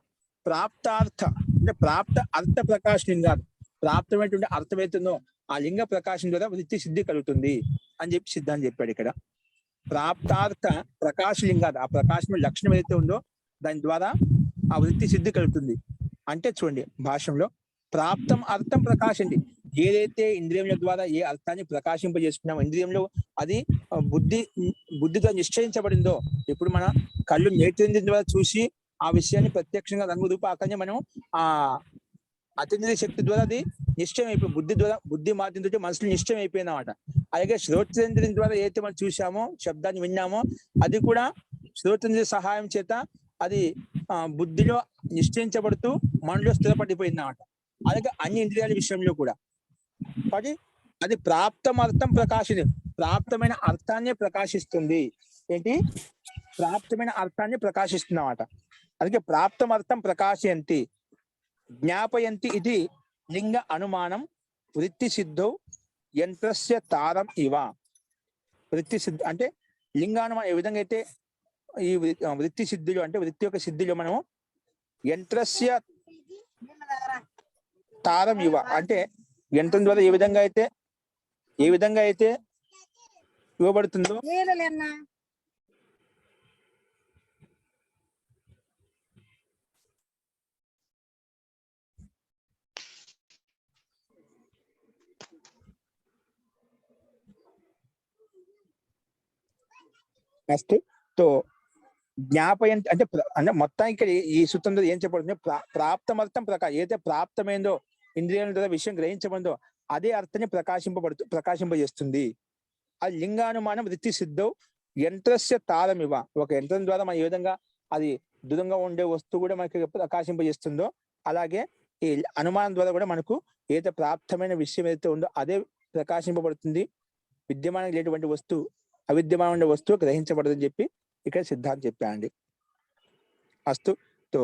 ప్రాప్తార్థ అంటే ప్రాప్త అర్థ ప్రకాశ లింగాలు, ప్రాప్తమైనటువంటి అర్థమవుతుందో ఆ లింగ ప్రకాశం ద్వారా వృత్తి సిద్ధి కలుగుతుంది అని చెప్పి సిద్ధాంతం చెప్పాడు. ఇక్కడ ప్రాప్తార్థ ప్రకాశ లింగాలు, ఆ ప్రకాశం లక్షణం ఏదైతే ఉందో దాని ద్వారా ఆ వృత్తి సిద్ధి కలుగుతుంది. అంటే చూడండి, భాషలో ప్రాప్తం అర్థం ప్రకాశండి. ఏదైతే ఇంద్రియముల ద్వారా ఏ అర్థాన్ని ప్రకాశింపజేసుకున్నామో, ఇంద్రియంలో అది బుద్ధితో నిశ్చయించబడిందో, ఇప్పుడు మన కళ్ళు నేత్రేంద్రియం ద్వారా చూసి ఆ విషయాన్ని ప్రత్యక్షంగా రంగు రూప ఆకారంగా మనం ఆ అతీంద్రియ శక్తి ద్వారా అది నిశ్చయం అయిపోయి, బుద్ధి మాధ్యంతో మనసులో నిశ్చయం అయిపోయింది అన్నమాట. అలాగే శ్రోత్రేంద్రియం ద్వారా ఏదైతే మనం చూసామో, శబ్దాన్ని విన్నామో, అది కూడా శ్రోత్రేంద్రియ సహాయం చేత అది బుద్ధిలో నిశ్చయించబడుతూ మనలో స్థిరపడిపోయింది అన్నమాట. అలాగే అన్ని ఇంద్రియాల విషయంలో కూడా అది ప్రాప్తం అర్థం ప్రాప్తమైన అర్థాన్ని ప్రకాశిస్తుంది. ఏంటి? ప్రాప్తమైన అర్థాన్ని ప్రకాశిస్తుంది అన్నమాట. అందుకే ప్రాప్తం అర్థం ప్రకాశయంతి జ్ఞాపయంతి ఇది లింగ అనుమానం వృత్తి సిద్ధౌ యంత్రస్య తారం ఇవ. వృత్తి సిద్ధి అంటే లింగానుమానం ఏ విధంగా అయితే ఈ వృత్తి సిద్ధిలో, అంటే వృత్తి యొక్క సిద్ధిలో మనము యంత్రస్య తారం ఇవ అంటే యంత్రం ద్వారా ఏ విధంగా అయితే ఇవ్వబడుతుందో నెక్స్ట్ తో జ్ఞాపయం అంటే మొత్తం ఇక్కడ ఈ సూత్రంలో ఏం చెప్పబడుతుంది? ప్రాప్తమర్థం ఏదైతే ప్రాప్తమైందో, ఇంద్రియాల ద్వారా విషయం గ్రహించబడిందో అదే అర్థాన్ని ప్రకాశింపజేస్తుంది. అది లింగానుమానం వృత్తి సిద్ధం యంత్రస్య తారం ఇవ. ఒక యంత్రం ద్వారా మనం ఏ విధంగా అది దూరంగా ఉండే వస్తువు కూడా మనకి ప్రకాశింపజేస్తుందో, అలాగే ఈ అనుమానం ద్వారా కూడా మనకు ఏదైతే ప్రాప్తమైన విషయం ఏదైతే ఉందో అదే ప్రకాశింపబడుతుంది. విద్యమానం లేటువంటి వస్తువు అవిద్యమానం ఉండే వస్తువు గ్రహించబడదని చెప్పి ఇక్కడ సిద్ధాంతం చెప్పాయండి. అస్తు తో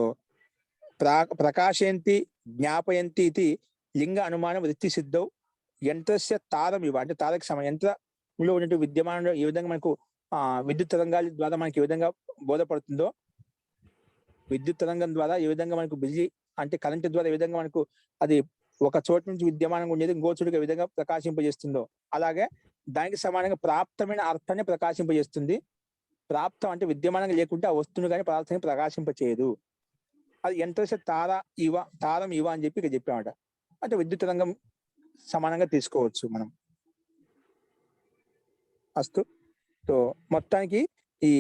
ప్రకాశయంతి జ్ఞాపయంతి ఇది లింగ అనుమానం వృత్తి సిద్ధౌ యంత్రస్య తారం ఇవ అంటే తారక సమయం యంత్రంలో ఉన్నటువంటి విద్యమానంలో ఏ విధంగా మనకు విద్యుత్ తరంగాల ద్వారా మనకి ఏ విధంగా బోధపడుతుందో, విద్యుత్ తరంగం ద్వారా ఏ విధంగా మనకు బిజీ అంటే కరెంటు ద్వారా ఏ విధంగా మనకు అది ఒక చోటు నుంచి విద్యమానంగా ఉండేది ఇంకో చోటుకి ఏ విధంగా ప్రకాశింపజేస్తుందో, అలాగే దానికి సమానంగా ప్రాప్తమైన అర్థాన్ని ప్రకాశింపజేస్తుంది. ప్రాప్తం అంటే విద్యమానంగా లేకుంటే ఆ వస్తువును కానీ పదార్థాన్ని ప్రకాశింపచేయదు. అది యంత్రస్య తారం ఇవ అని చెప్పి ఇక్కడ చెప్పామట. అంటే విద్యుత్ రంగం సమానంగా తీసుకోవచ్చు మనం. అస్తు. సో మొత్తానికి ఈ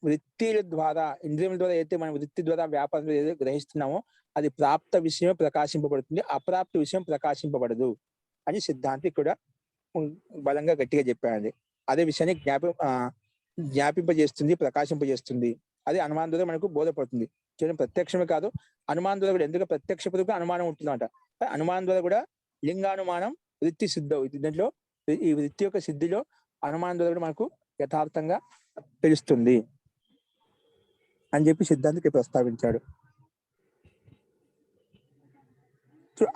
వృత్తిల ద్వారా, ఇంద్రియముల ద్వారా అయితే మనం వృత్తి ద్వారా వ్యాపారం ఏదైతే గ్రహిస్తున్నామో అది ప్రాప్త విషయం ప్రకాశింపబడుతుంది, అప్రాప్త విషయం ప్రకాశింపబడదు అని సిద్ధాంతి కూడా బలంగా గట్టిగా చెప్పాడు. అదే విషయాన్ని జ్ఞాపింపజేస్తుంది, ప్రకాశింపజేస్తుంది. అది అనుమానం ద్వారా మనకు బోధపడుతుంది. కేవలం ప్రత్యక్షమే కాదు, అనుమానం ద్వారా కూడా, ఎందుకంటే ప్రత్యక్ష పదకు అనుమానం ఉంటుందంట. అనుమానం ద్వారా కూడా లింగానుమానం వృత్తి సిద్ధం. దీంట్లో ఈ వృత్తి యొక్క సిద్ధిలో అనుమానం ద్వారా కూడా మనకు యథార్థంగా తెలుస్తుంది అని చెప్పి సిద్ధాంతికి ప్రస్తావించాడు.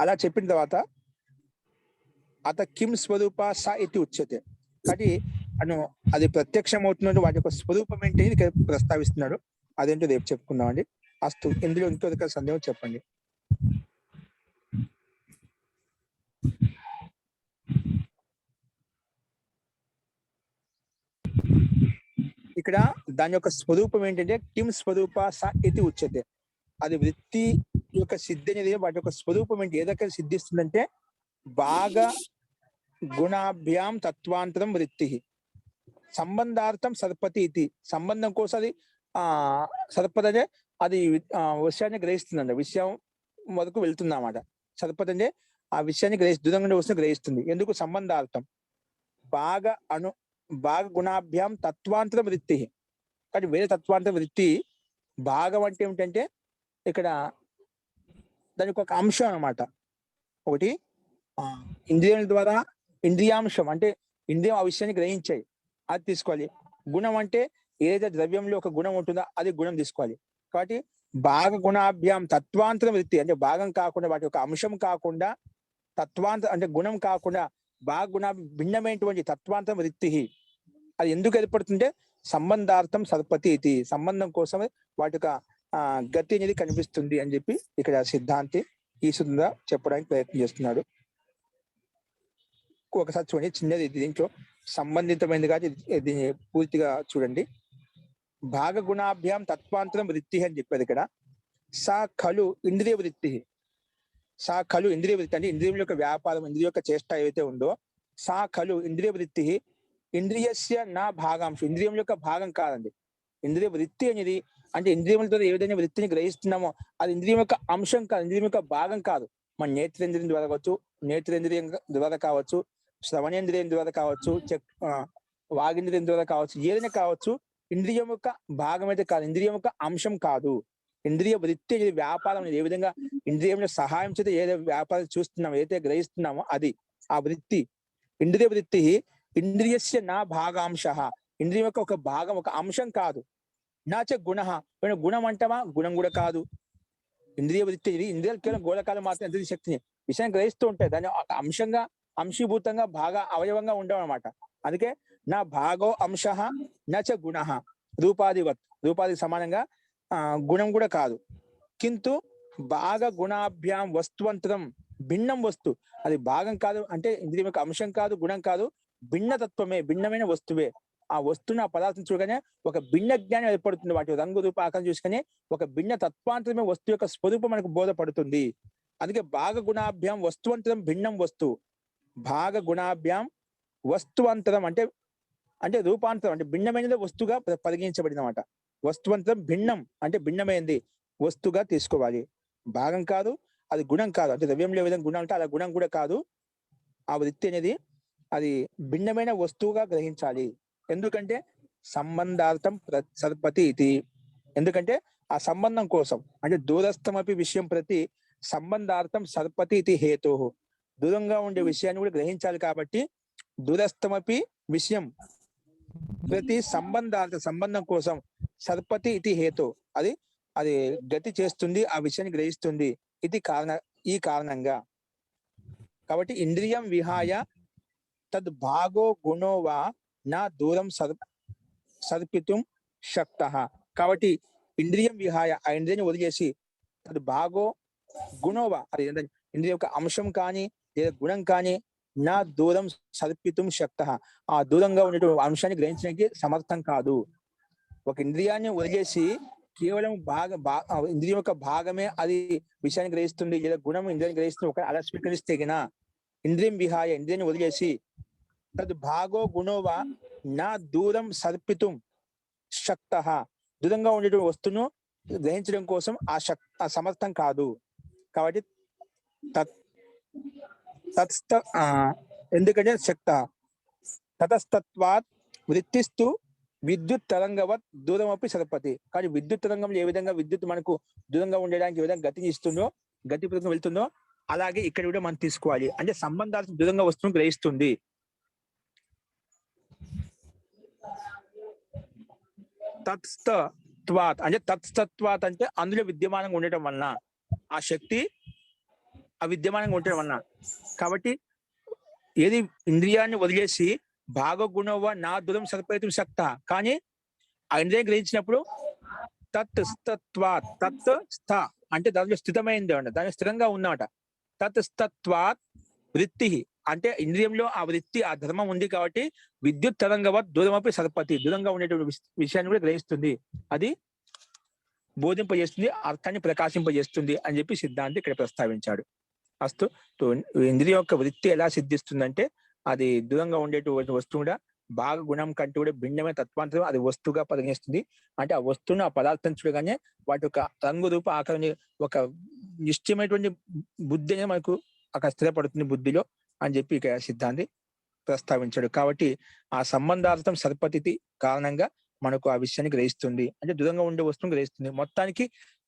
అలా చెప్పిన తర్వాత అత కిం స్వరూప స ఇది ఉచ్యతే. కాబట్టి అది ప్రత్యక్షం అవుతున్నట్టు వాటి యొక్క స్వరూపం ఏంటి ఇక్కడ ప్రస్తావిస్తున్నాడు. అదేంటో రేపు చెప్పుకుందామండి. అస్తు. ఇందులో ఇంకొక సందేహం చెప్పండి. ఇక్కడ దాని యొక్క స్వరూపం ఏంటంటే కిం స్వరూప స ఇది ఉచ్యతే. అది వృత్తి యొక్క సిద్ధి అనేది వాటి యొక్క స్వరూపం ఏంటి, ఏదైతే సిద్ధిస్తుందంటే బాగా గుణాభ్యాం తత్వాంతరం వృత్తి సంబంధార్థం సర్పతి ఇది. సంబంధం కోసం అది సర్పతి అంటే అది విషయాన్ని గ్రహిస్తుందండి, విషయం వరకు వెళ్తుంది అన్నమాట. సర్పతి అంటే ఆ విషయాన్ని దూరంగా వస్తున్న గ్రహిస్తుంది. ఎందుకు? సంబంధార్థం. బాగా గుణాభ్యాం తత్వాంతర వృత్తి. కానీ వేరే తత్వాంతర వృత్తి భాగం అంటే ఏమిటంటే ఇక్కడ దానికి ఒక అంశం అన్నమాట. ఒకటి ఇంద్రియాల ద్వారా ఇంద్రియాంశం అంటే ఇంద్రియం ఆ విషయాన్ని గ్రహించాయి, అది తీసుకోవాలి. గుణం అంటే ఏదైతే ద్రవ్యంలో ఒక గుణం ఉంటుందో అది గుణం తీసుకోవాలి. కాబట్టి భాగ గుణాభ్యాం తత్వాంతర వృత్తి అంటే భాగం కాకుండా, వాటి యొక్క అంశం కాకుండా, తత్వాంతర అంటే గుణం కాకుండా భాగ గుణ భిన్నమైనటువంటి తత్వాంతర వృత్తి అది ఎందుకు ఏర్పడుతుంటే సంబంధార్థం సర్పతి ఇది. సంబంధం కోసం వాటి యొక్క గతి అనేది కనిపిస్తుంది అని చెప్పి ఇక్కడ సిద్ధాంతి ఈ సుందర చెప్పడానికి ప్రయత్నం చేస్తున్నాడు. ఒకసారి చూడండి, చిన్నది దీంట్లో సంబంధితమైనది కాదు, ఇది పూర్తిగా చూడండి. భాగ గుణాభ్యాం తత్వాంతరం వృత్తి అని చెప్పారు ఇక్కడ. సా ఖలు ఇంద్రియ వృత్తి. సా ఖలు ఇంద్రియ వృత్తి అంటే ఇంద్రియం యొక్క వ్యాపారం, ఇంద్రియ యొక్క చేష్ట ఏదైతే ఉందో సా ఖలు ఇంద్రియ వృత్తి ఇంద్రియస్య నా భాగాంశం. ఇంద్రియం యొక్క భాగం కాదండి. ఇంద్రియ వృత్తి అనేది అంటే ఇంద్రియములతో ఏ విధంగా వృత్తిని గ్రహిస్తున్నామో అది ఇంద్రియం యొక్క అంశం కాదు, ఇంద్రియం యొక్క భాగం కాదు. మన నేత్రేంద్రియం ద్వారా కావచ్చు, నేత్రేంద్రియం ద్వారా కావచ్చు, శ్రవణేంద్రియం ద్వారా కావచ్చు, వాగింద్రియం ద్వారా కావచ్చు, ఏదైనా కావచ్చు, ఇంద్రియం యొక్క భాగం అయితే కాదు, ఇంద్రియం యొక్క అంశం కాదు. ఇంద్రియ వృత్తి అనేది వ్యాపారం అనేది ఏ విధంగా ఇంద్రియంలో సహాయం చేస్తే ఏదైతే వ్యాపారం చూస్తున్నామో, ఏదైతే గ్రహిస్తున్నామో అది ఆ వృత్తి. ఇంద్రియ వృత్తి ఇంద్రియస్య నా భాగాంశ. ఇంద్రియం యొక్క ఒక భాగం, ఒక అంశం కాదు. నాచ గుణ. గుణం అంటావా? గుణం కూడా కాదు. ఇంద్రియ వృత్తి ఇంద్రియాలు కేవలం గోళకాలు మాత్రం ఇంద్రియ శక్తిని విషయం గ్రహిస్తూ ఉంటాయి. దాన్ని అంశంగా, అంశీభూతంగా, అవయవంగా ఉండవు అనమాట. అందుకే నా భాగో అంశ నచ గుణ. రూపాధివత్, రూపాధికి సమానంగా గుణం కూడా కాదు. కింటు భాగ గుణాభ్యాం వస్తువంతరం భిన్నం వస్తు. అది భాగం కాదు అంటే ఇంద్రియం యొక్క అంశం కాదు, గుణం కాదు, భిన్న తత్వమే, భిన్నమైన వస్తువే. ఆ వస్తువుని, ఆ పదార్థం చూడగానే ఒక భిన్న జ్ఞానం ఏర్పడుతుంది. వాటి రంగు రూప ఆకారం చూసుకొని ఒక భిన్న తత్వాంతరమే వస్తువు యొక్క స్వరూపం మనకు బోధపడుతుంది. అందుకే భాగ గుణాభ్యాం వస్తువంతరం భిన్నం వస్తువు. భాగ గుణాభ్యాం వస్తువంతరం అంటే రూపాంతరం అంటే భిన్నమైనది వస్తువుగా పరిగణించబడింది అన్నమాట. వస్తువంతరం భిన్నం అంటే భిన్నమైనది వస్తువుగా తీసుకోవాలి. భాగం కాదు, అది గుణం కాదు. అంటే ద్రవ్యంలో ఏ విధంగా గుణం అంటే అలా గుణం కూడా కాదు. ఆ వృత్తి అనేది అది భిన్నమైన వస్తువుగా గ్రహించాలి. ఎందుకంటే సంబంధార్థం సర్పతి ఇది. ఎందుకంటే ఆ సంబంధం కోసం అంటే దూరస్థమపి విషయం ప్రతి సంబంధార్థం సర్పతి ఇది హేతు. దూరంగా ఉండే విషయాన్ని కూడా గ్రహించాలి కాబట్టి దూరస్థమపి విషయం ప్రతి సంబంధార్థ సంబంధం కోసం సర్పతి ఇది హేతు. అది అది గతి చేస్తుంది, ఆ విషయాన్ని గ్రహిస్తుంది. ఈ కారణంగా కాబట్టి ఇంద్రియం విహాయ తద్ భాగో గుణో వా నా దూరం సర్పితుం శక్తః. కాబట్టి ఇంద్రియం విహాయ, ఆ ఇంద్రియాన్ని వదిలేసి తద్ భాగో గుణోవా, అది ఇంద్రియ యొక్క అంశం కానీ లేదా గుణం కానీ నా దూరం సర్పితుం శక్తః, ఆ దూరంగా ఉండేటువంటి అంశాన్ని గ్రహించడానికి సమర్థం కాదు. ఒక ఇంద్రియాన్ని వదిలేసి కేవలం ఇంద్రియం యొక్క భాగమే అది విషయాన్ని గ్రహిస్తుంది లేదా గుణం ఇంద్రియాన్ని గ్రహిస్తుంది ఒక అలా స్వీకరిస్తే గిన ఇంద్రియం విహాయ, ఇంద్రియాన్ని వదిలేసి తద్ భాగో గుణోవా నా దూరం సర్పితుం శక్తః, దూరంగా ఉండేటువంటి వస్తువును గ్రహించడం కోసం ఆ సమర్థం కాదు. కాబట్టి ఎందుకంటే శక్త తతస్తత్వాత్ వృత్తిస్తూ విద్యుత్ తరంగవత్ దూరం అప్పి సరపతి. కానీ విద్యుత్ తరంగంలో ఏ విధంగా విద్యుత్ మనకు దూరంగా ఉండడానికి ఏ విధంగా గతిని ఇస్తుందో, గతి పరంగా వెళ్తుందో, అలాగే ఇక్కడ కూడా మనం తీసుకోవాలి. అంటే సంబంధాలు దూరంగా వస్తువును గ్రహిస్తుంది. తత్స్తత్వాత్ అంటే తత్స్తత్వాత్ అంటే అందులో విద్యమానంగా ఉండటం వలన, ఆ శక్తి విద్యమానంగా ఉండటం వలన. కాబట్టి ఏది ఇంద్రియాన్ని వదిలేసి భాగగుణవ నా దూరం సర్పయితం శక్త, కానీ ఆ ఇంద్రియం గ్రహించినప్పుడు తత్ స్తత్వాత్, తత్ స్థ అంటే దానిలో స్థితమైంది అంట, దాని స్థిరంగా ఉన్నమాట. తత్ స్తత్వాత్ వృత్తి అంటే ఇంద్రియంలో ఆ వృత్తి, ఆ ధర్మం ఉంది కాబట్టి విద్యుత్ తరంగవత్ దూరమపి సర్పతి, దూరంగా ఉండేటువంటి విషయాన్ని కూడా గ్రహిస్తుంది, అది బోధింపజేస్తుంది, అర్థాన్ని ప్రకాశింపజేస్తుంది అని చెప్పి సిద్ధాంతి ఇక్కడ ప్రస్తావించాడు. అస్తు ఇంద్రియం యొక్క వృత్తి ఎలా సిద్ధిస్తుందంటే అది దూరంగా ఉండేటువంటి వస్తువు కూడా భాగ గుణం కంటే కూడా భిన్నమైన తత్వాంతరం అది వస్తువుగా పరిగణిస్తుంది. అంటే ఆ వస్తువును, ఆ పదార్థం చూడగానే వాటి యొక్క రంగు రూప ఆకారం ఒక నిశ్చయమైనటువంటి బుద్ధి అనేది మనకు అక్కడ స్థిరపడుతుంది బుద్ధిలో అని చెప్పి ఇక సిద్ధాంతి ప్రస్తావించాడు. కాబట్టి ఆ సంబంధార్థం సర్పతిథి కారణంగా మనకు ఆ విషయాన్ని గ్రహిస్తుంది, అంటే దూరంగా ఉండే వస్తువును గ్రహిస్తుంది. మొత్తానికి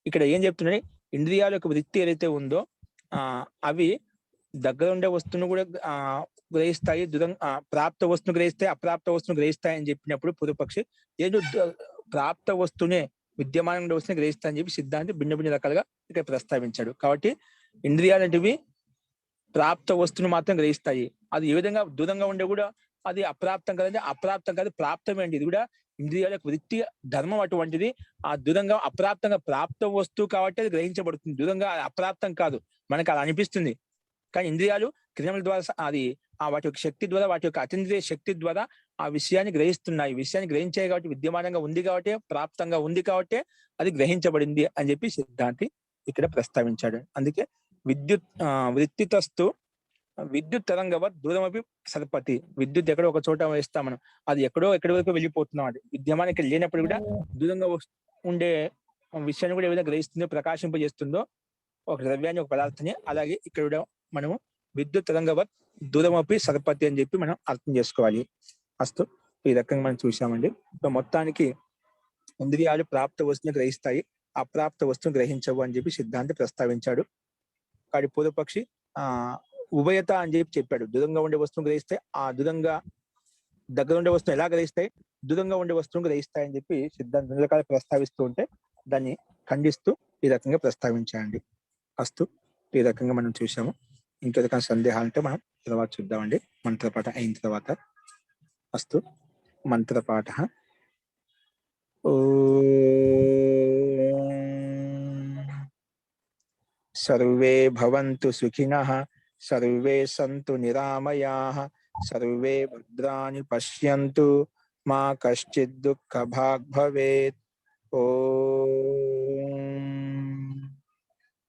ఇక్కడ ఏం చెప్తున్నాడు, ఇంద్రియాల యొక్క వృత్తి ఏదైతే ఉందో అవి దగ్గర ఉండే వస్తువును కూడా గ్రహిస్తాయి, ప్రాప్త వస్తువును గ్రహిస్తాయి, అప్రాప్త వస్తువును గ్రహిస్తాయి అని చెప్పినప్పుడు పూర్వపక్షి ఏదో ప్రాప్త వస్తువునే విద్యమానంగా ఉండే వస్తువుని గ్రహిస్తాయి అని చెప్పి సిద్ధాంతి భిన్న భిన్న రకాలుగా ఇక్కడ ప్రస్తావించాడు. కాబట్టి ఇంద్రియాలు అనేటివి ప్రాప్త వస్తువును మాత్రం గ్రహిస్తాయి. అది ఏ విధంగా దూరంగా ఉండే కూడా అది అప్రాప్తం కదంటే అప్రాప్తం కాదు, ప్రాప్తమే అండి. ఇది కూడా ఇంద్రియాల వృత్తి ధర్మం అటువంటిది. ఆ దూరంగా అప్రాప్తంగా ప్రాప్త వస్తువు కాబట్టి అది గ్రహించబడుతుంది, దూరంగా అప్రాప్తం కాదు. మనకు అలా అనిపిస్తుంది, కానీ ఇంద్రియాలు క్రియల ద్వారా అది వాటి యొక్క శక్తి ద్వారా, వాటి యొక్క అతీంద్రియ శక్తి ద్వారా ఆ విషయాన్ని గ్రహిస్తున్నాయి. విషయాన్ని గ్రహించాయి కాబట్టి విద్యమానంగా ఉంది కాబట్టి, ప్రాప్తంగా ఉంది కాబట్టి అది గ్రహించబడింది అని చెప్పి సిద్ధాంతి ఇక్కడ ప్రస్తావించాడు. అందుకే వృత్తితస్తు విద్యుత్ తరంగవత్ దూరమపి సర్పతి. విద్యుత్ ఎక్కడో ఒక చోట వేస్తాం మనం, అది ఎక్కడి వరకు వెళ్ళిపోతున్నాం. అది విద్యమానం ఇక్కడ లేనప్పుడు కూడా దూరంగా ఉండే విషయాన్ని కూడా ఏ విధంగా గ్రహిస్తుందో, ప్రకాశింపజేస్తుందో ఒక ద్రవ్యాన్ని, ఒక పదార్థాన్ని, అలాగే ఇక్కడ కూడా మనము విద్యుత్ తరంగవత్ దూరమపి సర్పతి అని చెప్పి మనం అర్థం చేసుకోవాలి. అస్తు ఈ రకంగా మనం చూసామండి. మొత్తానికి ఇంద్రియాలు ప్రాప్త వస్తువుని గ్రహిస్తాయి, అప్రాప్త వస్తువుని గ్రహించవు అని చెప్పి సిద్ధాంతి ప్రస్తావించాడు. కాబట్టి పూర్వపక్షి ఉభయత అని చెప్పాడు. దూరంగా ఉండే వస్తువును గ్రహిస్తే ఆ దూరంగా దగ్గర ఉండే వస్తువును ఎలా గ్రహిస్తాయి, దూరంగా ఉండే వస్తువును గ్రహిస్తాయని చెప్పి సిద్ధాంతం రెండు రకాలు ప్రస్తావిస్తూ ఉంటే దాన్ని ఖండిస్తూ ఈ రకంగా ప్రస్తావించాయండి. అస్తు ఈ రకంగా మనం చూసాము. ఇంకే రకమైన సందేహాలంటే మనం తర్వాత చూద్దామండి మంత్రపాఠ అయిన తర్వాత. అస్తు మంత్రపాఠ. సర్వే భవంతు సుఖినః, సర్వే సంతు నిరామయాః, సర్వే భద్రాణి పశ్యంతు, మా కశ్చిద్ దుఃఖభాగ్ భవేత్. ఓం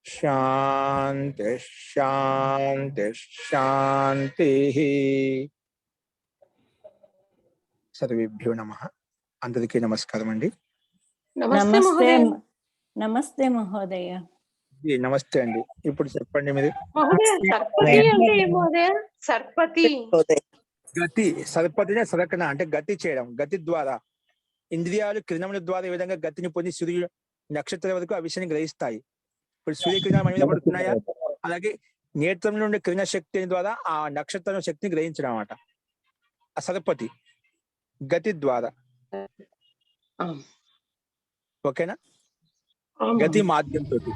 శాంతి శాంతి శాంతి. సర్వేభ్యో నమః. అందరికీ నమస్కారం అండి. నమస్తే నమస్తే మహోదయ. నమస్తే అండి. ఇప్పుడు చెప్పండి మీరు. గతి సర్పతినే సరకన అంటే గతి చేయడం, గతి ద్వారా ఇంద్రియాలు కిరణముల ద్వారా ఈ విధంగా గతిని పొంది సూర్యుడు నక్షత్రం వరకు ఆ విషయాన్ని గ్రహిస్తాయి. ఇప్పుడు సూర్యకిరణాలు మన మీద పడుతున్నాయా, అలాగే నేత్రంలో ఉండే కిరణ శక్తి ద్వారా ఆ నక్షత్రం శక్తిని గ్రహించడం అన్నమాట ఆ సరపతి గతి ద్వారా. ఓకేనా? గతి మాధ్యం తోటి